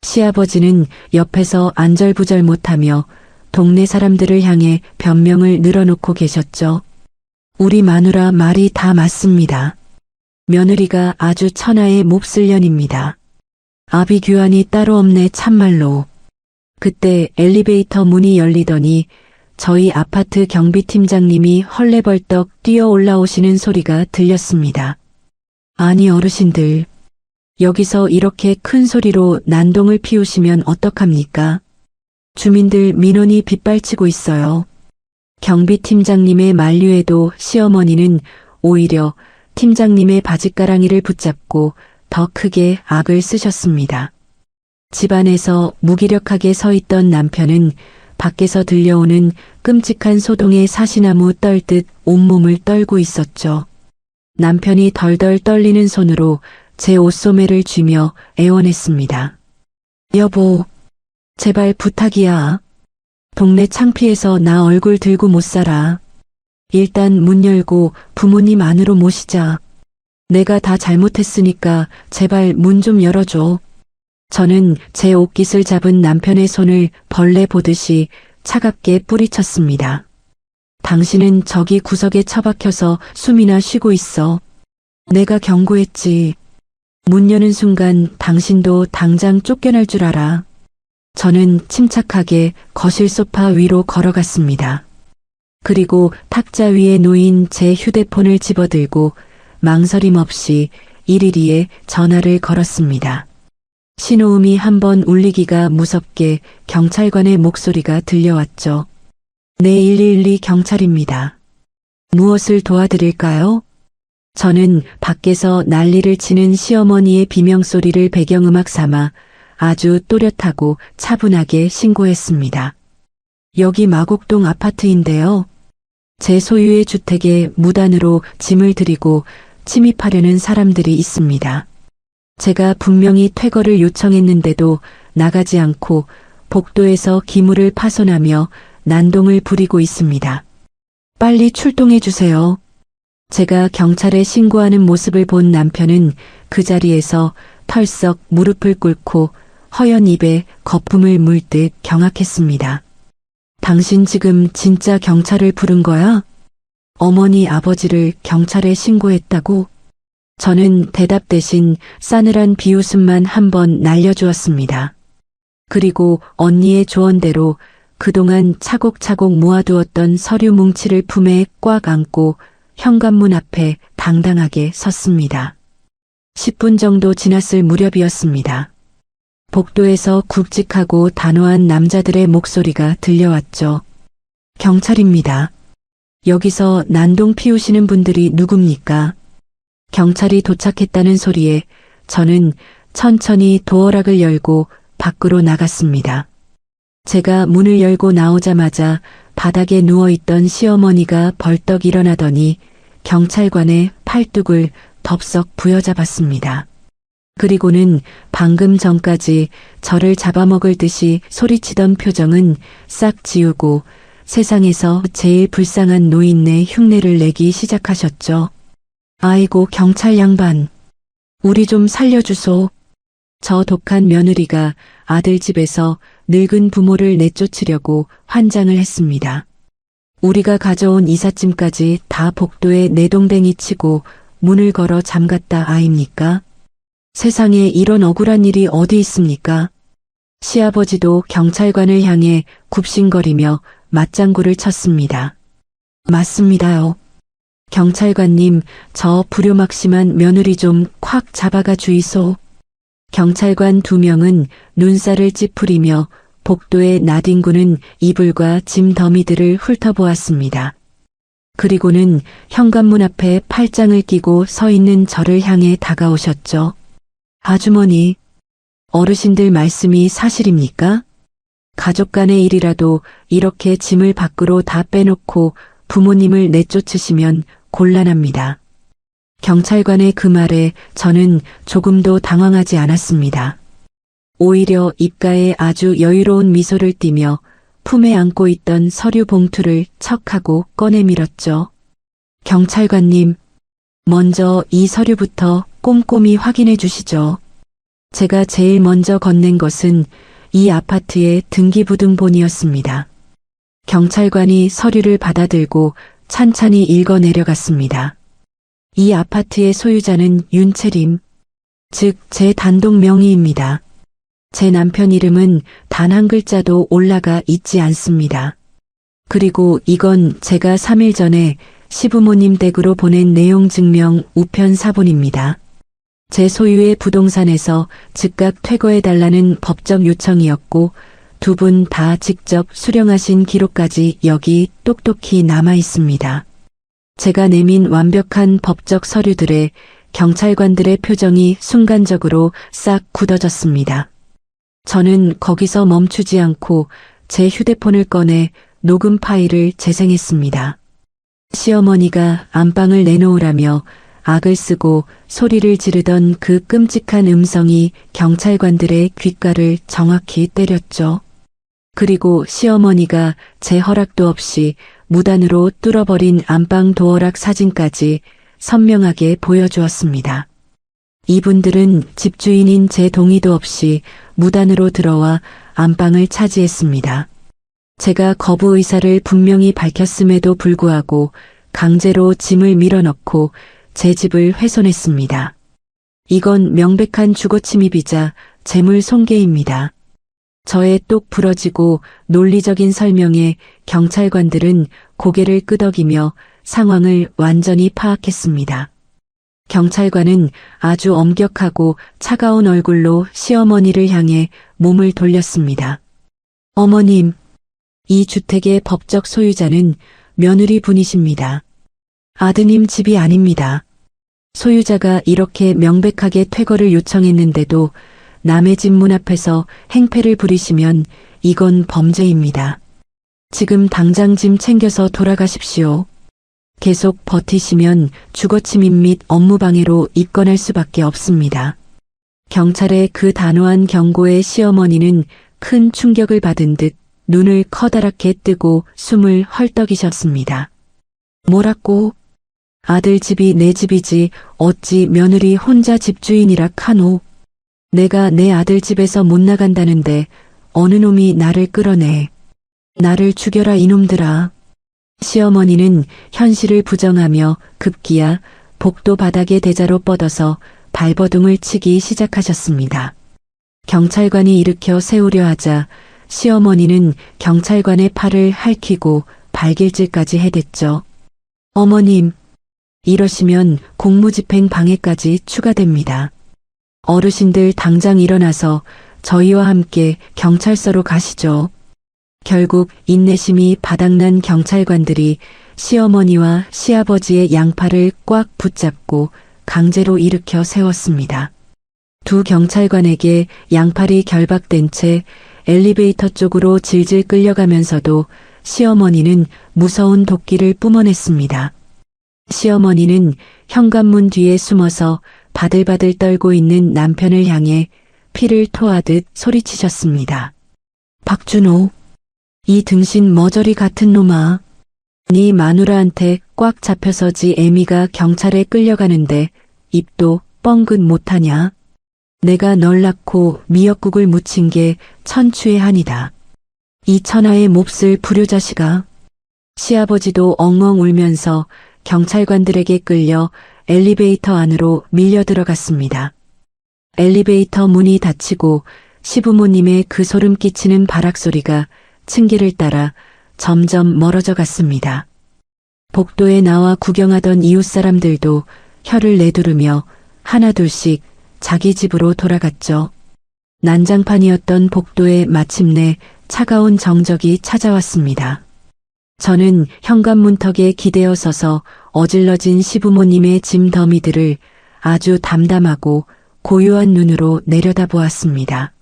시아버지는 옆에서 안절부절 못하며 동네 사람들을 향해 변명을 늘어놓고 계셨죠. 우리 마누라 말이 다 맞습니다. 며느리가 아주 천하의 몹쓸 년입니다. 아비규환이 따로 없네 참말로. 그때 엘리베이터 문이 열리더니 저희 아파트 경비팀장님이 헐레벌떡 뛰어 올라오시는 소리가 들렸습니다. 아니 어르신들, 여기서 이렇게 큰 소리로 난동을 피우시면 어떡합니까? 주민들 민원이 빗발치고 있어요. 경비팀장님의 만류에도 시어머니는 오히려 팀장님의 바짓가랑이를 붙잡고 더 크게 악을 쓰셨습니다. 집안에서 무기력하게 서 있던 남편은 밖에서 들려오는 끔찍한 소동에 사시나무 떨듯 온몸을 떨고 있었죠. 남편이 덜덜 떨리는 손으로 제 옷소매를 쥐며 애원했습니다. 여보, 제발 부탁이야. 동네 창피해서 나 얼굴 들고 못 살아. 일단 문 열고 부모님 안으로 모시자. 내가 다 잘못했으니까 제발 문 좀 열어줘. 저는 제 옷깃을 잡은 남편의 손을 벌레 보듯이 차갑게 뿌리쳤습니다. 당신은 저기 구석에 처박혀서 숨이나 쉬고 있어. 내가 경고했지. 문 여는 순간 당신도 당장 쫓겨날 줄 알아. 저는 침착하게 거실 소파 위로 걸어갔습니다. 그리고 탁자 위에 놓인 제 휴대폰을 집어들고 망설임 없이 112에 전화를 걸었습니다. 신호음이 한번 울리기가 무섭게 경찰관의 목소리가 들려왔죠. 네, 112 경찰입니다. 무엇을 도와드릴까요? 저는 밖에서 난리를 치는 시어머니의 비명소리를 배경음악 삼아 아주 또렷하고 차분하게 신고했습니다. 여기 마곡동 아파트인데요. 제 소유의 주택에 무단으로 짐을 들이고 침입하려는 사람들이 있습니다. 제가 분명히 퇴거를 요청했는데도 나가지 않고 복도에서 기물을 파손하며 난동을 부리고 있습니다. 빨리 출동해 주세요. 제가 경찰에 신고하는 모습을 본 남편은 그 자리에서 털썩 무릎을 꿇고 허연 입에 거품을 물 듯 경악했습니다. 당신 지금 진짜 경찰을 부른 거야? 어머니 아버지를 경찰에 신고했다고? 저는 대답 대신 싸늘한 비웃음만 한번 날려주었습니다. 그리고 언니의 조언대로 그동안 차곡차곡 모아두었던 서류 뭉치를 품에 꽉 안고 현관문 앞에 당당하게 섰습니다. 10분 정도 지났을 무렵이었습니다. 복도에서 굵직하고 단호한 남자들의 목소리가 들려왔죠. 경찰입니다. 여기서 난동 피우시는 분들이 누굽니까? 경찰이 도착했다는 소리에 저는 천천히 도어락을 열고 밖으로 나갔습니다. 제가 문을 열고 나오자마자 바닥에 누워있던 시어머니가 벌떡 일어나더니 경찰관의 팔뚝을 덥석 부여잡았습니다. 그리고는 방금 전까지 저를 잡아먹을 듯이 소리치던 표정은 싹 지우고 세상에서 제일 불쌍한 노인네 흉내를 내기 시작하셨죠. 아이고 경찰 양반, 우리 좀 살려주소. 저 독한 며느리가 아들 집에서 늙은 부모를 내쫓으려고 환장을 했습니다. 우리가 가져온 이삿짐까지 다 복도에 내동댕이 치고 문을 걸어 잠갔다 아입니까? 세상에 이런 억울한 일이 어디 있습니까? 시아버지도 경찰관을 향해 굽신거리며 맞장구를 쳤습니다. 맞습니다요. 경찰관님, 저 불효막심한 며느리 좀 콱 잡아가 주이소. 경찰관 2명은 눈살을 찌푸리며 복도에 나뒹구는 이불과 짐 더미들을 훑어보았습니다. 그리고는 현관문 앞에 팔짱을 끼고 서 있는 저를 향해 다가오셨죠. 아주머니, 어르신들 말씀이 사실입니까? 가족 간의 일이라도 이렇게 짐을 밖으로 다 빼놓고 부모님을 내쫓으시면 곤란합니다. 경찰관의 그 말에 저는 조금도 당황하지 않았습니다. 오히려 입가에 아주 여유로운 미소를 띠며 품에 안고 있던 서류 봉투를 척하고 꺼내 밀었죠. 경찰관님, 먼저 이 서류부터 꼼꼼히 확인해 주시죠. 제가 제일 먼저 건넨 것은 이 아파트의 등기부등본이었습니다. 경찰관이 서류를 받아들고 찬찬히 읽어 내려갔습니다. 이 아파트의 소유자는 윤채림, 즉 제 단독 명의입니다. 제 남편 이름은 단 한 글자도 올라가 있지 않습니다. 그리고 이건 제가 3일 전에 시부모님 댁으로 보낸 내용 증명 우편 사본입니다. 제 소유의 부동산에서 즉각 퇴거해달라는 법적 요청이었고 2분 다 직접 수령하신 기록까지 여기 똑똑히 남아 있습니다. 제가 내민 완벽한 법적 서류들에 경찰관들의 표정이 순간적으로 싹 굳어졌습니다. 저는 거기서 멈추지 않고 제 휴대폰을 꺼내 녹음 파일을 재생했습니다. 시어머니가 안방을 내놓으라며 악을 쓰고 소리를 지르던 그 끔찍한 음성이 경찰관들의 귓가를 정확히 때렸죠. 그리고 시어머니가 제 허락도 없이 무단으로 뚫어버린 안방 도어락 사진까지 선명하게 보여주었습니다. 이분들은 집주인인 제 동의도 없이 무단으로 들어와 안방을 차지했습니다. 제가 거부 의사를 분명히 밝혔음에도 불구하고 강제로 짐을 밀어넣고 제 집을 훼손했습니다. 이건 명백한 주거침입이자 재물 손괴입니다. 저의 똑 부러지고 논리적인 설명에 경찰관들은 고개를 끄덕이며 상황을 완전히 파악했습니다. 경찰관은 아주 엄격하고 차가운 얼굴로 시어머니를 향해 몸을 돌렸습니다. 어머님, 이 주택의 법적 소유자는 며느리 분이십니다. 아드님 집이 아닙니다. 소유자가 이렇게 명백하게 퇴거를 요청했는데도 남의 집 문 앞에서 행패를 부리시면 이건 범죄입니다. 지금 당장 짐 챙겨서 돌아가십시오. 계속 버티시면 주거침입 및 업무방해로 입건할 수밖에 없습니다. 경찰의 그 단호한 경고에 시어머니는 큰 충격을 받은 듯 눈을 커다랗게 뜨고 숨을 헐떡이셨습니다. 뭐라고? 아들 집이 내 집이지 어찌 며느리 혼자 집주인이라 카노. 내가 내 아들 집에서 못 나간다는데 어느 놈이 나를 끌어내. 나를 죽여라 이놈들아. 시어머니는 현실을 부정하며 급기야 복도 바닥에 대자로 뻗어서 발버둥을 치기 시작하셨습니다. 경찰관이 일으켜 세우려 하자 시어머니는 경찰관의 팔을 핥히고 발길질까지 해댔죠. 어머님, 이러시면 공무집행 방해까지 추가됩니다. 어르신들 당장 일어나서 저희와 함께 경찰서로 가시죠. 결국 인내심이 바닥난 경찰관들이 시어머니와 시아버지의 양팔을 꽉 붙잡고 강제로 일으켜 세웠습니다. 2 경찰관에게 양팔이 결박된 채 엘리베이터 쪽으로 질질 끌려가면서도 시어머니는 무서운 도끼를 뿜어냈습니다. 시어머니는 현관문 뒤에 숨어서 바들바들 떨고 있는 남편을 향해 피를 토하듯 소리치셨습니다. 박준호, 이 등신 머저리 같은 놈아. 네 마누라한테 꽉 잡혀서지 애미가 경찰에 끌려가는데 입도 뻥긋 못하냐. 내가 널 낳고 미역국을 무친 게 천추의 한이다. 이 천하의 몹쓸 불효자식아. 시아버지도 엉엉 울면서 경찰관들에게 끌려 엘리베이터 안으로 밀려 들어갔습니다. 엘리베이터 문이 닫히고 시부모님의 그 소름 끼치는 바락소리가 층계를 따라 점점 멀어져 갔습니다. 복도에 나와 구경하던 이웃 사람들도 혀를 내두르며 하나둘씩 자기 집으로 돌아갔죠. 난장판이었던 복도에 마침내 차가운 정적이 찾아왔습니다. 저는 현관문턱에 기대어 서서 어질러진 시부모님의 짐 더미들을 아주 담담하고 고요한 눈으로 내려다보았습니다.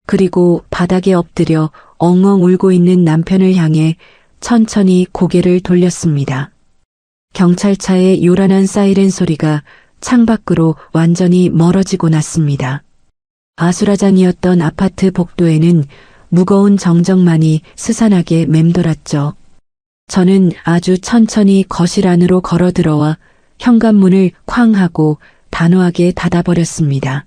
그리고 바닥에 엎드려 엉엉 울고 있는 남편을 향해 천천히 고개를 돌렸습니다. 경찰차의 요란한 사이렌 소리가 창밖으로 완전히 멀어지고 났습니다. 아수라장이었던 아파트 복도에는 무거운 정적만이 스산하게 맴돌았죠. 저는 아주 천천히 거실 안으로 걸어 들어와 현관문을 쾅 하고 단호하게 닫아버렸습니다.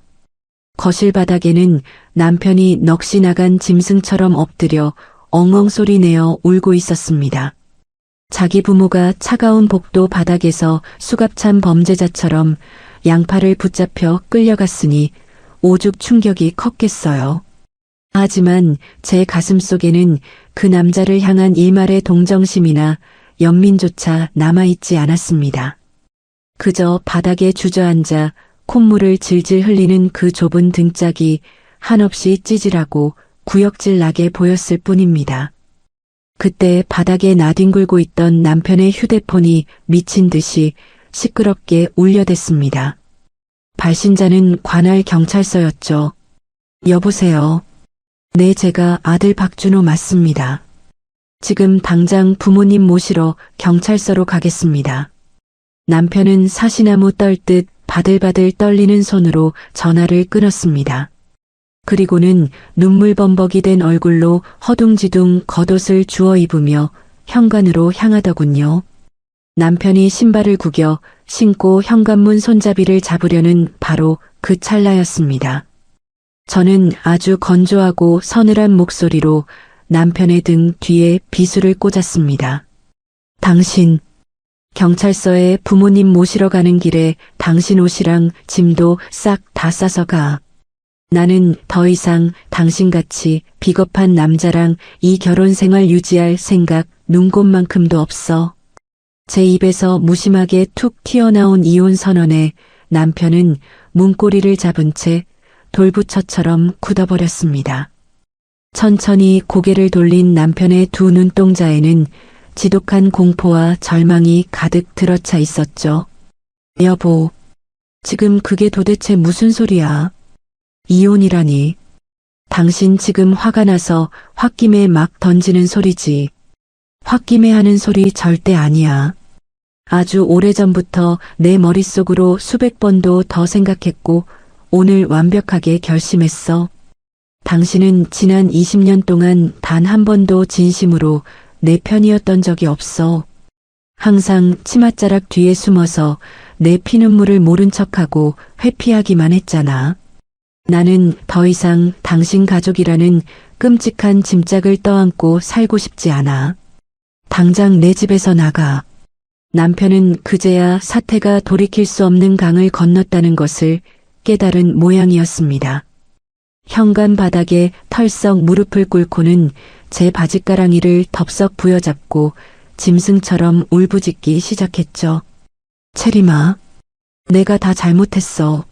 거실 바닥에는 남편이 넋이 나간 짐승처럼 엎드려 엉엉 소리 내어 울고 있었습니다. 자기 부모가 차가운 복도 바닥에서 수갑찬 범죄자처럼 양팔을 붙잡혀 끌려갔으니 오죽 충격이 컸겠어요. 하지만 제 가슴 속에는 그 남자를 향한 일말의 동정심이나 연민조차 남아있지 않았습니다. 그저 바닥에 주저앉아 콧물을 질질 흘리는 그 좁은 등짝이 한없이 찌질하고 구역질 나게 보였을 뿐입니다. 그때 바닥에 나뒹굴고 있던 남편의 휴대폰이 미친 듯이 시끄럽게 울려댔습니다. 발신자는 관할 경찰서였죠. 여보세요. 네, 제가 아들 박준호 맞습니다. 지금 당장 부모님 모시러 경찰서로 가겠습니다. 남편은 사시나무 떨듯 바들바들 떨리는 손으로 전화를 끊었습니다. 그리고는 눈물 범벅이 된 얼굴로 허둥지둥 겉옷을 주워 입으며 현관으로 향하더군요. 남편이 신발을 구겨 신고 현관문 손잡이를 잡으려는 바로 그 찰나였습니다. 저는 아주 건조하고 서늘한 목소리로 남편의 등 뒤에 비수를 꽂았습니다. 당신, 경찰서에 부모님 모시러 가는 길에 당신 옷이랑 짐도 싹 다 싸서 가. 나는 더 이상 당신같이 비겁한 남자랑 이 결혼 생활 유지할 생각 눈곱만큼도 없어. 제 입에서 무심하게 툭 튀어나온 이혼 선언에 남편은 문고리를 잡은 채 돌부처처럼 굳어버렸습니다. 천천히 고개를 돌린 남편의 두 눈동자에는 지독한 공포와 절망이 가득 들어차 있었죠. 여보, 지금 그게 도대체 무슨 소리야? 이혼이라니. 당신 지금 화가 나서 홧김에 막 던지는 소리지. 홧김에 하는 소리 절대 아니야. 아주 오래전부터 내 머릿속으로 수백 번도 더 생각했고 오늘 완벽하게 결심했어. 당신은 지난 20년 동안 단 한 번도 진심으로 내 편이었던 적이 없어. 항상 치맛자락 뒤에 숨어서 내 피눈물을 모른 척하고 회피하기만 했잖아. 나는 더 이상 당신 가족이라는 끔찍한 짐짝을 떠안고 살고 싶지 않아. 당장 내 집에서 나가. 남편은 그제야 사태가 돌이킬 수 없는 강을 건넜다는 것을 깨달은 모양이었습니다. 현관 바닥에 털썩 무릎을 꿇고는 제 바짓가랑이를 덥석 부여잡고 짐승처럼 울부짖기 시작했죠. 체리마, 내가 다 잘못했어.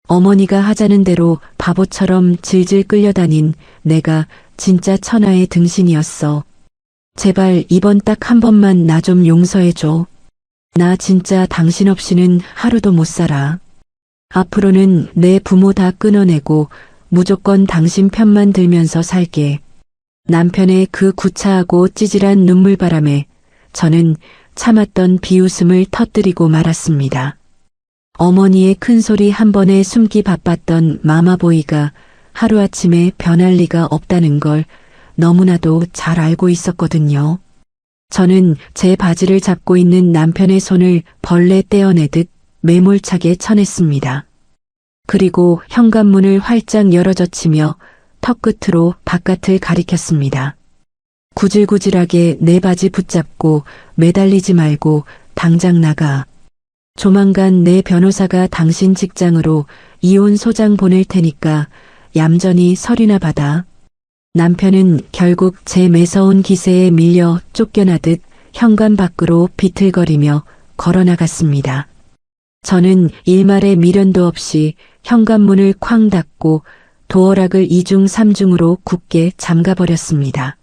어머니가 하자는 대로 바보처럼 질질 끌려다닌 내가 진짜 천하의 등신이었어. 제발 이번 딱 한 번만 나 좀 용서해줘. 나 진짜 당신 없이는 하루도 못 살아. 앞으로는 내 부모 다 끊어내고 무조건 당신 편만 들면서 살게. 남편의 그 구차하고 찌질한 눈물바람에 저는 참았던 비웃음을 터뜨리고 말았습니다. 어머니의 큰소리 한 번에 숨기 바빴던 마마보이가 하루아침에 변할 리가 없다는 걸 너무나도 잘 알고 있었거든요. 저는 제 바지를 잡고 있는 남편의 손을 벌레 떼어내듯 매몰차게 쳐냈습니다. 그리고 현관문을 활짝 열어젖히며 턱끝으로 바깥을 가리켰습니다. 구질구질하게 내 바지 붙잡고 매달리지 말고 당장 나가. 조만간 내 변호사가 당신 직장으로 이혼 소장 보낼 테니까 얌전히 서류나 받아. 남편은 결국 제 매서운 기세에 밀려 쫓겨나듯 현관 밖으로 비틀거리며 걸어나갔습니다. 저는 일말의 미련도 없이 현관문을 쾅 닫고 도어락을 이중 삼중으로 굳게 잠가버렸습니다.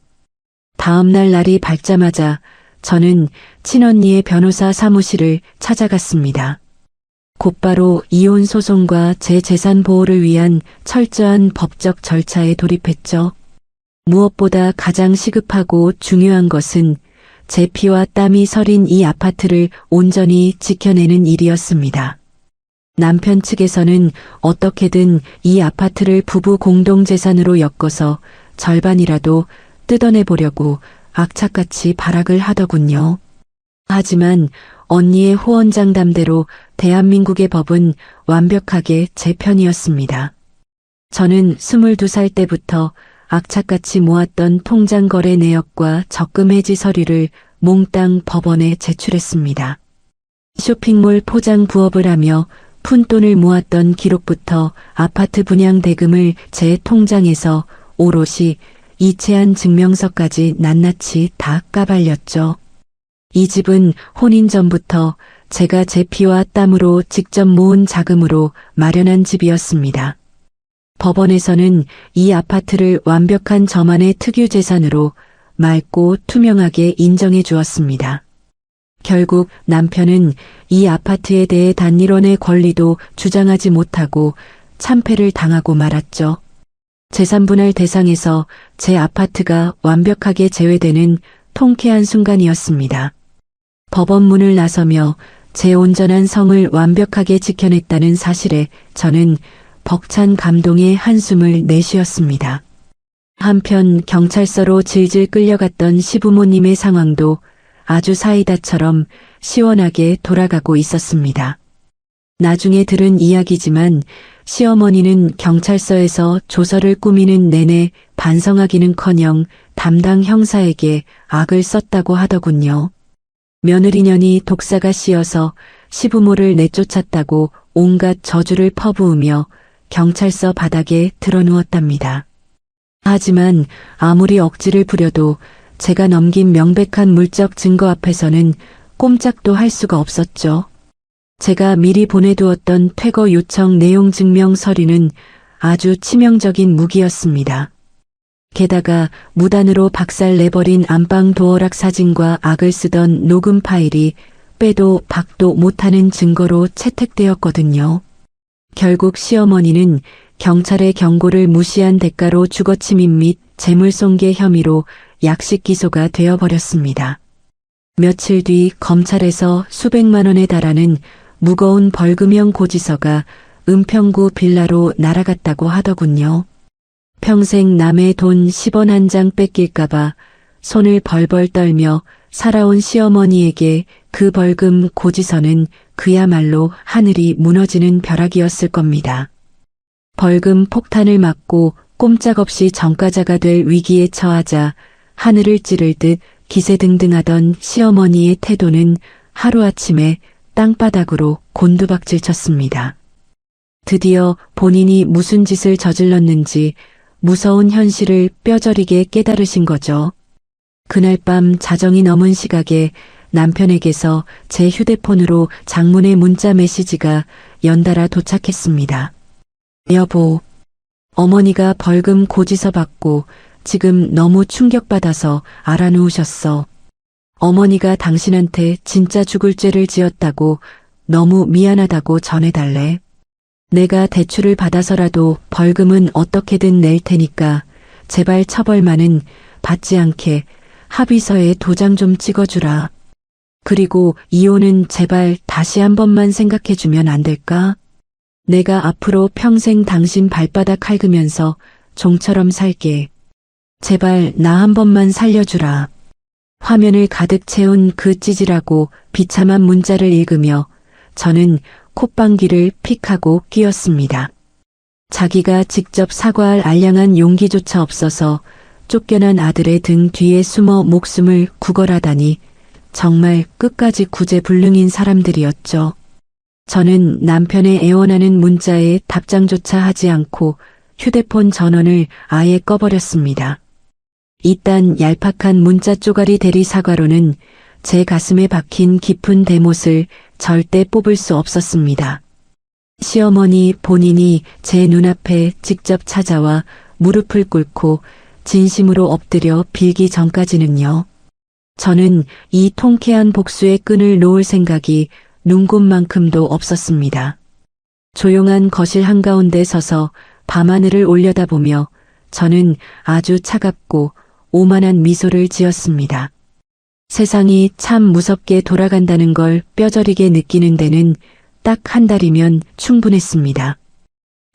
다음날 날이 밝자마자 저는 친언니의 변호사 사무실을 찾아갔습니다. 곧바로 이혼 소송과 제 재산 보호를 위한 철저한 법적 절차에 돌입했죠. 무엇보다 가장 시급하고 중요한 것은 제 피와 땀이 서린 이 아파트를 온전히 지켜내는 일이었습니다. 남편 측에서는 어떻게든 이 아파트를 부부 공동재산으로 엮어서 절반이라도 뜯어내보려고 악착같이 발악을 하더군요. 하지만 언니의 호언장담대로 대한민국의 법은 완벽하게 제 편이었습니다. 저는 22살 때부터 악착같이 모았던 통장 거래 내역과 적금 해지 서류를 몽땅 법원에 제출했습니다. 쇼핑몰 포장 부업을 하며 푼돈을 모았던 기록부터 아파트 분양 대금을 제 통장에서 오롯이 이체한 증명서까지 낱낱이 다 까발렸죠. 이 집은 혼인 전부터 제가 제 피와 땀으로 직접 모은 자금으로 마련한 집이었습니다. 법원에서는 이 아파트를 완벽한 저만의 특유 재산으로 맑고 투명하게 인정해 주었습니다. 결국 남편은 이 아파트에 대해 단일원의 권리도 주장하지 못하고 참패를 당하고 말았죠. 재산분할 대상에서 제 아파트가 완벽하게 제외되는 통쾌한 순간이었습니다. 법원 문을 나서며 제 온전한 성을 완벽하게 지켜냈다는 사실에 저는 벅찬 감동의 한숨을 내쉬었습니다. 한편 경찰서로 질질 끌려갔던 시부모님의 상황도 아주 사이다처럼 시원하게 돌아가고 있었습니다. 나중에 들은 이야기지만 시어머니는 경찰서에서 조서를 꾸미는 내내 반성하기는커녕 담당 형사에게 악을 썼다고 하더군요. 며느리년이 독사가 씌어서 시부모를 내쫓았다고 온갖 저주를 퍼부으며 경찰서 바닥에 드러누웠답니다. 하지만 아무리 억지를 부려도 제가 넘긴 명백한 물적 증거 앞에서는 꼼짝도 할 수가 없었죠. 제가 미리 보내두었던 퇴거 요청 내용 증명 서류는 아주 치명적인 무기였습니다. 게다가 무단으로 박살내버린 안방 도어락 사진과 악을 쓰던 녹음 파일이 빼도 박도 못하는 증거로 채택되었거든요. 결국 시어머니는 경찰의 경고를 무시한 대가로 주거침입 및 재물손괴 혐의로 약식 기소가 되어버렸습니다. 며칠 뒤 검찰에서 수백만 원에 달하는 무거운 벌금형 고지서가 은평구 빌라로 날아갔다고 하더군요. 평생 남의 돈 10원 한 장 뺏길까봐 손을 벌벌 떨며 살아온 시어머니에게 그 벌금 고지서는 그야말로 하늘이 무너지는 벼락이었을 겁니다. 벌금 폭탄을 맞고 꼼짝없이 전과자가 될 위기에 처하자 하늘을 찌를 듯 기세등등하던 시어머니의 태도는 하루아침에 땅바닥으로 곤두박질 쳤습니다. 드디어 본인이 무슨 짓을 저질렀는지 무서운 현실을 뼈저리게 깨달으신 거죠. 그날 밤 자정이 넘은 시각에 남편에게서 제 휴대폰으로 장문의 문자 메시지가 연달아 도착했습니다. 여보, 어머니가 벌금 고지서 받고 지금 너무 충격받아서 알아누우셨어. 어머니가 당신한테 진짜 죽을 죄를 지었다고 너무 미안하다고 전해달래. 내가 대출을 받아서라도 벌금은 어떻게든 낼 테니까 제발 처벌만은 받지 않게 합의서에 도장 좀 찍어주라. 그리고 이혼은 제발 다시 한 번만 생각해주면 안 될까? 내가 앞으로 평생 당신 발바닥 핥으면서 종처럼 살게. 제발 나 한 번만 살려주라. 화면을 가득 채운 그 찌질하고 비참한 문자를 읽으며 저는 콧방귀를 픽 하고 끼었습니다. 자기가 직접 사과할 알량한 용기조차 없어서 쫓겨난 아들의 등 뒤에 숨어 목숨을 구걸하다니 정말 끝까지 구제불능인 사람들이었죠. 저는 남편의 애원하는 문자에 답장조차 하지 않고 휴대폰 전원을 아예 꺼버렸습니다. 이딴 얄팍한 문자 쪼가리 대리 사과로는 제 가슴에 박힌 깊은 대못을 절대 뽑을 수 없었습니다. 시어머니 본인이 제 눈앞에 직접 찾아와 무릎을 꿇고 진심으로 엎드려 빌기 전까지는요. 저는 이 통쾌한 복수의 끈을 놓을 생각이 눈곱만큼도 없었습니다. 조용한 거실 한가운데 서서 밤하늘을 올려다보며 저는 아주 차갑고 오만한 미소를 지었습니다. 세상이 참 무섭게 돌아간다는 걸 뼈저리게 느끼는 데는 딱 한 달이면 충분했습니다.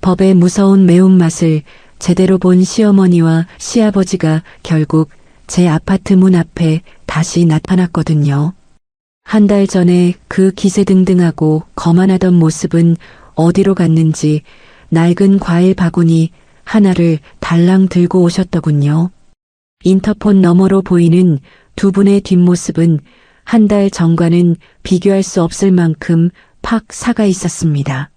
법의 무서운 매운맛을 제대로 본 시어머니와 시아버지가 결국 제 아파트 문 앞에 다시 나타났거든요. 한 달 전에 그 기세등등하고 거만하던 모습은 어디로 갔는지 낡은 과일 바구니 하나를 달랑 들고 오셨더군요. 인터폰 너머로 보이는 두 분의 뒷모습은 한 달 전과는 비교할 수 없을 만큼 팍 사가 있었습니다.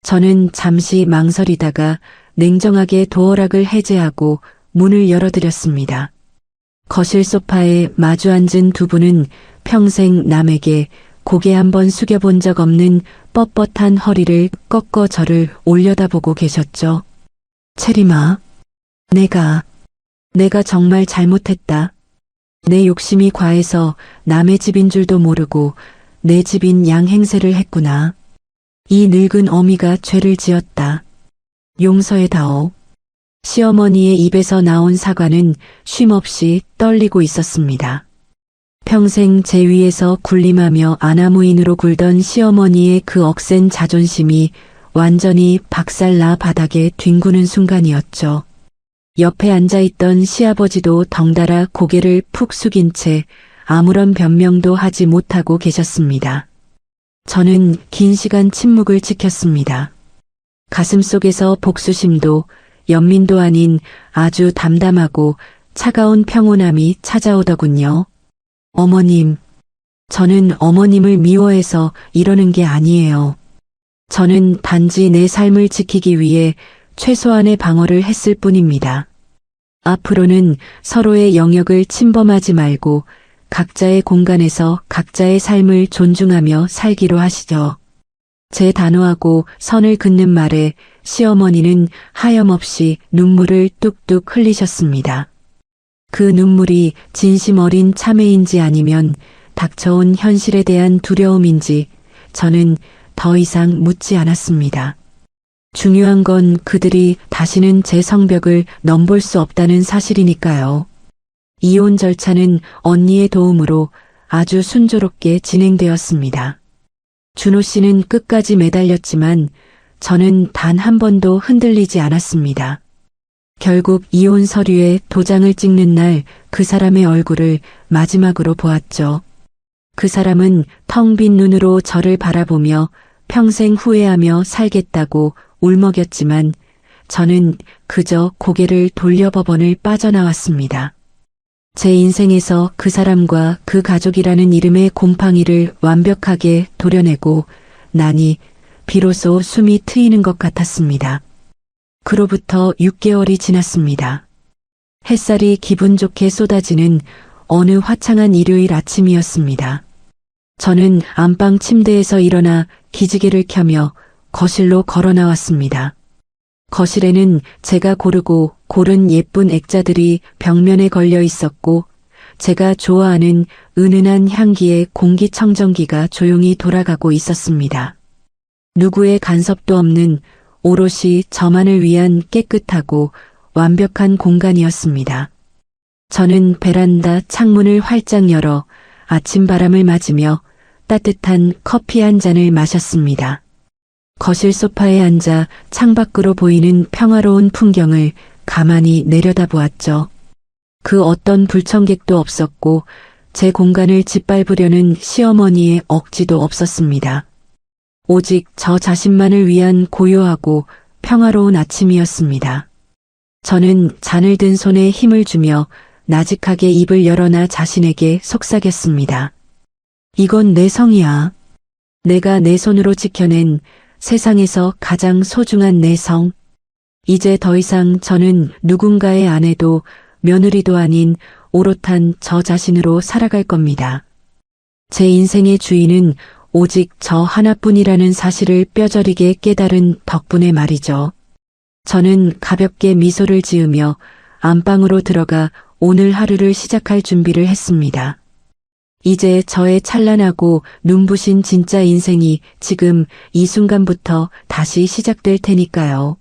저는 잠시 망설이다가 냉정하게 도어락을 해제하고 문을 열어드렸습니다. 거실 소파에 마주 앉은 두 분은 평생 남에게 고개 한번 숙여본 적 없는 뻣뻣한 허리를 꺾어 저를 올려다보고 계셨죠. 체리마, 내가 정말 잘못했다. 내 욕심이 과해서 남의 집인 줄도 모르고 내 집인 양 행세를 했구나. 이 늙은 어미가 죄를 지었다. 용서해다오. 시어머니의 입에서 나온 사과는 쉼없이 떨리고 있었습니다. 평생 제 위에서 군림하며 아나무인으로 굴던 시어머니의 그 억센 자존심이 완전히 박살나 바닥에 뒹구는 순간이었죠. 옆에 앉아있던 시아버지도 덩달아 고개를 푹 숙인 채 아무런 변명도 하지 못하고 계셨습니다. 저는 긴 시간 침묵을 지켰습니다. 가슴속에서 복수심도 연민도 아닌 아주 담담하고 차가운 평온함이 찾아오더군요. 어머님, 저는 어머님을 미워해서 이러는 게 아니에요. 저는 단지 내 삶을 지키기 위해 최소한의 방어를 했을 뿐입니다. 앞으로는 서로의 영역을 침범하지 말고 각자의 공간에서 각자의 삶을 존중하며 살기로 하시죠. 제 단호하고 선을 긋는 말에 시어머니는 하염없이 눈물을 뚝뚝 흘리셨습니다. 그 눈물이 진심 어린 참회인지 아니면 닥쳐온 현실에 대한 두려움인지 저는 더 이상 묻지 않았습니다. 중요한 건 그들이 다시는 제 성벽을 넘볼 수 없다는 사실이니까요. 이혼 절차는 언니의 도움으로 아주 순조롭게 진행되었습니다. 준호 씨는 끝까지 매달렸지만 저는 단 한 번도 흔들리지 않았습니다. 결국 이혼 서류에 도장을 찍는 날 그 사람의 얼굴을 마지막으로 보았죠. 그 사람은 텅 빈 눈으로 저를 바라보며 평생 후회하며 살겠다고 울먹였지만 저는 그저 고개를 돌려 법원을 빠져나왔습니다. 제 인생에서 그 사람과 그 가족이라는 이름의 곰팡이를 완벽하게 도려내고 나니 비로소 숨이 트이는 것 같았습니다. 그로부터 6개월이 지났습니다. 햇살이 기분 좋게 쏟아지는 어느 화창한 일요일 아침이었습니다. 저는 안방 침대에서 일어나 기지개를 켜며 거실로 걸어 나왔습니다. 거실에는 제가 고르고 고른 예쁜 액자들이 벽면에 걸려 있었고 제가 좋아하는 은은한 향기의 공기청정기가 조용히 돌아가고 있었습니다. 누구의 간섭도 없는 오롯이 저만을 위한 깨끗하고 완벽한 공간이었습니다. 저는 베란다 창문을 활짝 열어 아침 바람을 맞으며 따뜻한 커피 한 잔을 마셨습니다. 거실 소파에 앉아 창밖으로 보이는 평화로운 풍경을 가만히 내려다보았죠. 그 어떤 불청객도 없었고 제 공간을 짓밟으려는 시어머니의 억지도 없었습니다. 오직 저 자신만을 위한 고요하고 평화로운 아침이었습니다. 저는 잔을 든 손에 힘을 주며 나직하게 입을 열어 나 자신에게 속삭였습니다. 이건 내 성이야. 내가 내 손으로 지켜낸 세상에서 가장 소중한 내 성. 이제 더 이상 저는 누군가의 아내도 며느리도 아닌 오롯한 저 자신으로 살아갈 겁니다. 제 인생의 주인은 오직 저 하나뿐이라는 사실을 뼈저리게 깨달은 덕분에 말이죠. 저는 가볍게 미소를 지으며 안방으로 들어가 오늘 하루를 시작할 준비를 했습니다. 이제 저의 찬란하고 눈부신 진짜 인생이 지금 이 순간부터 다시 시작될 테니까요.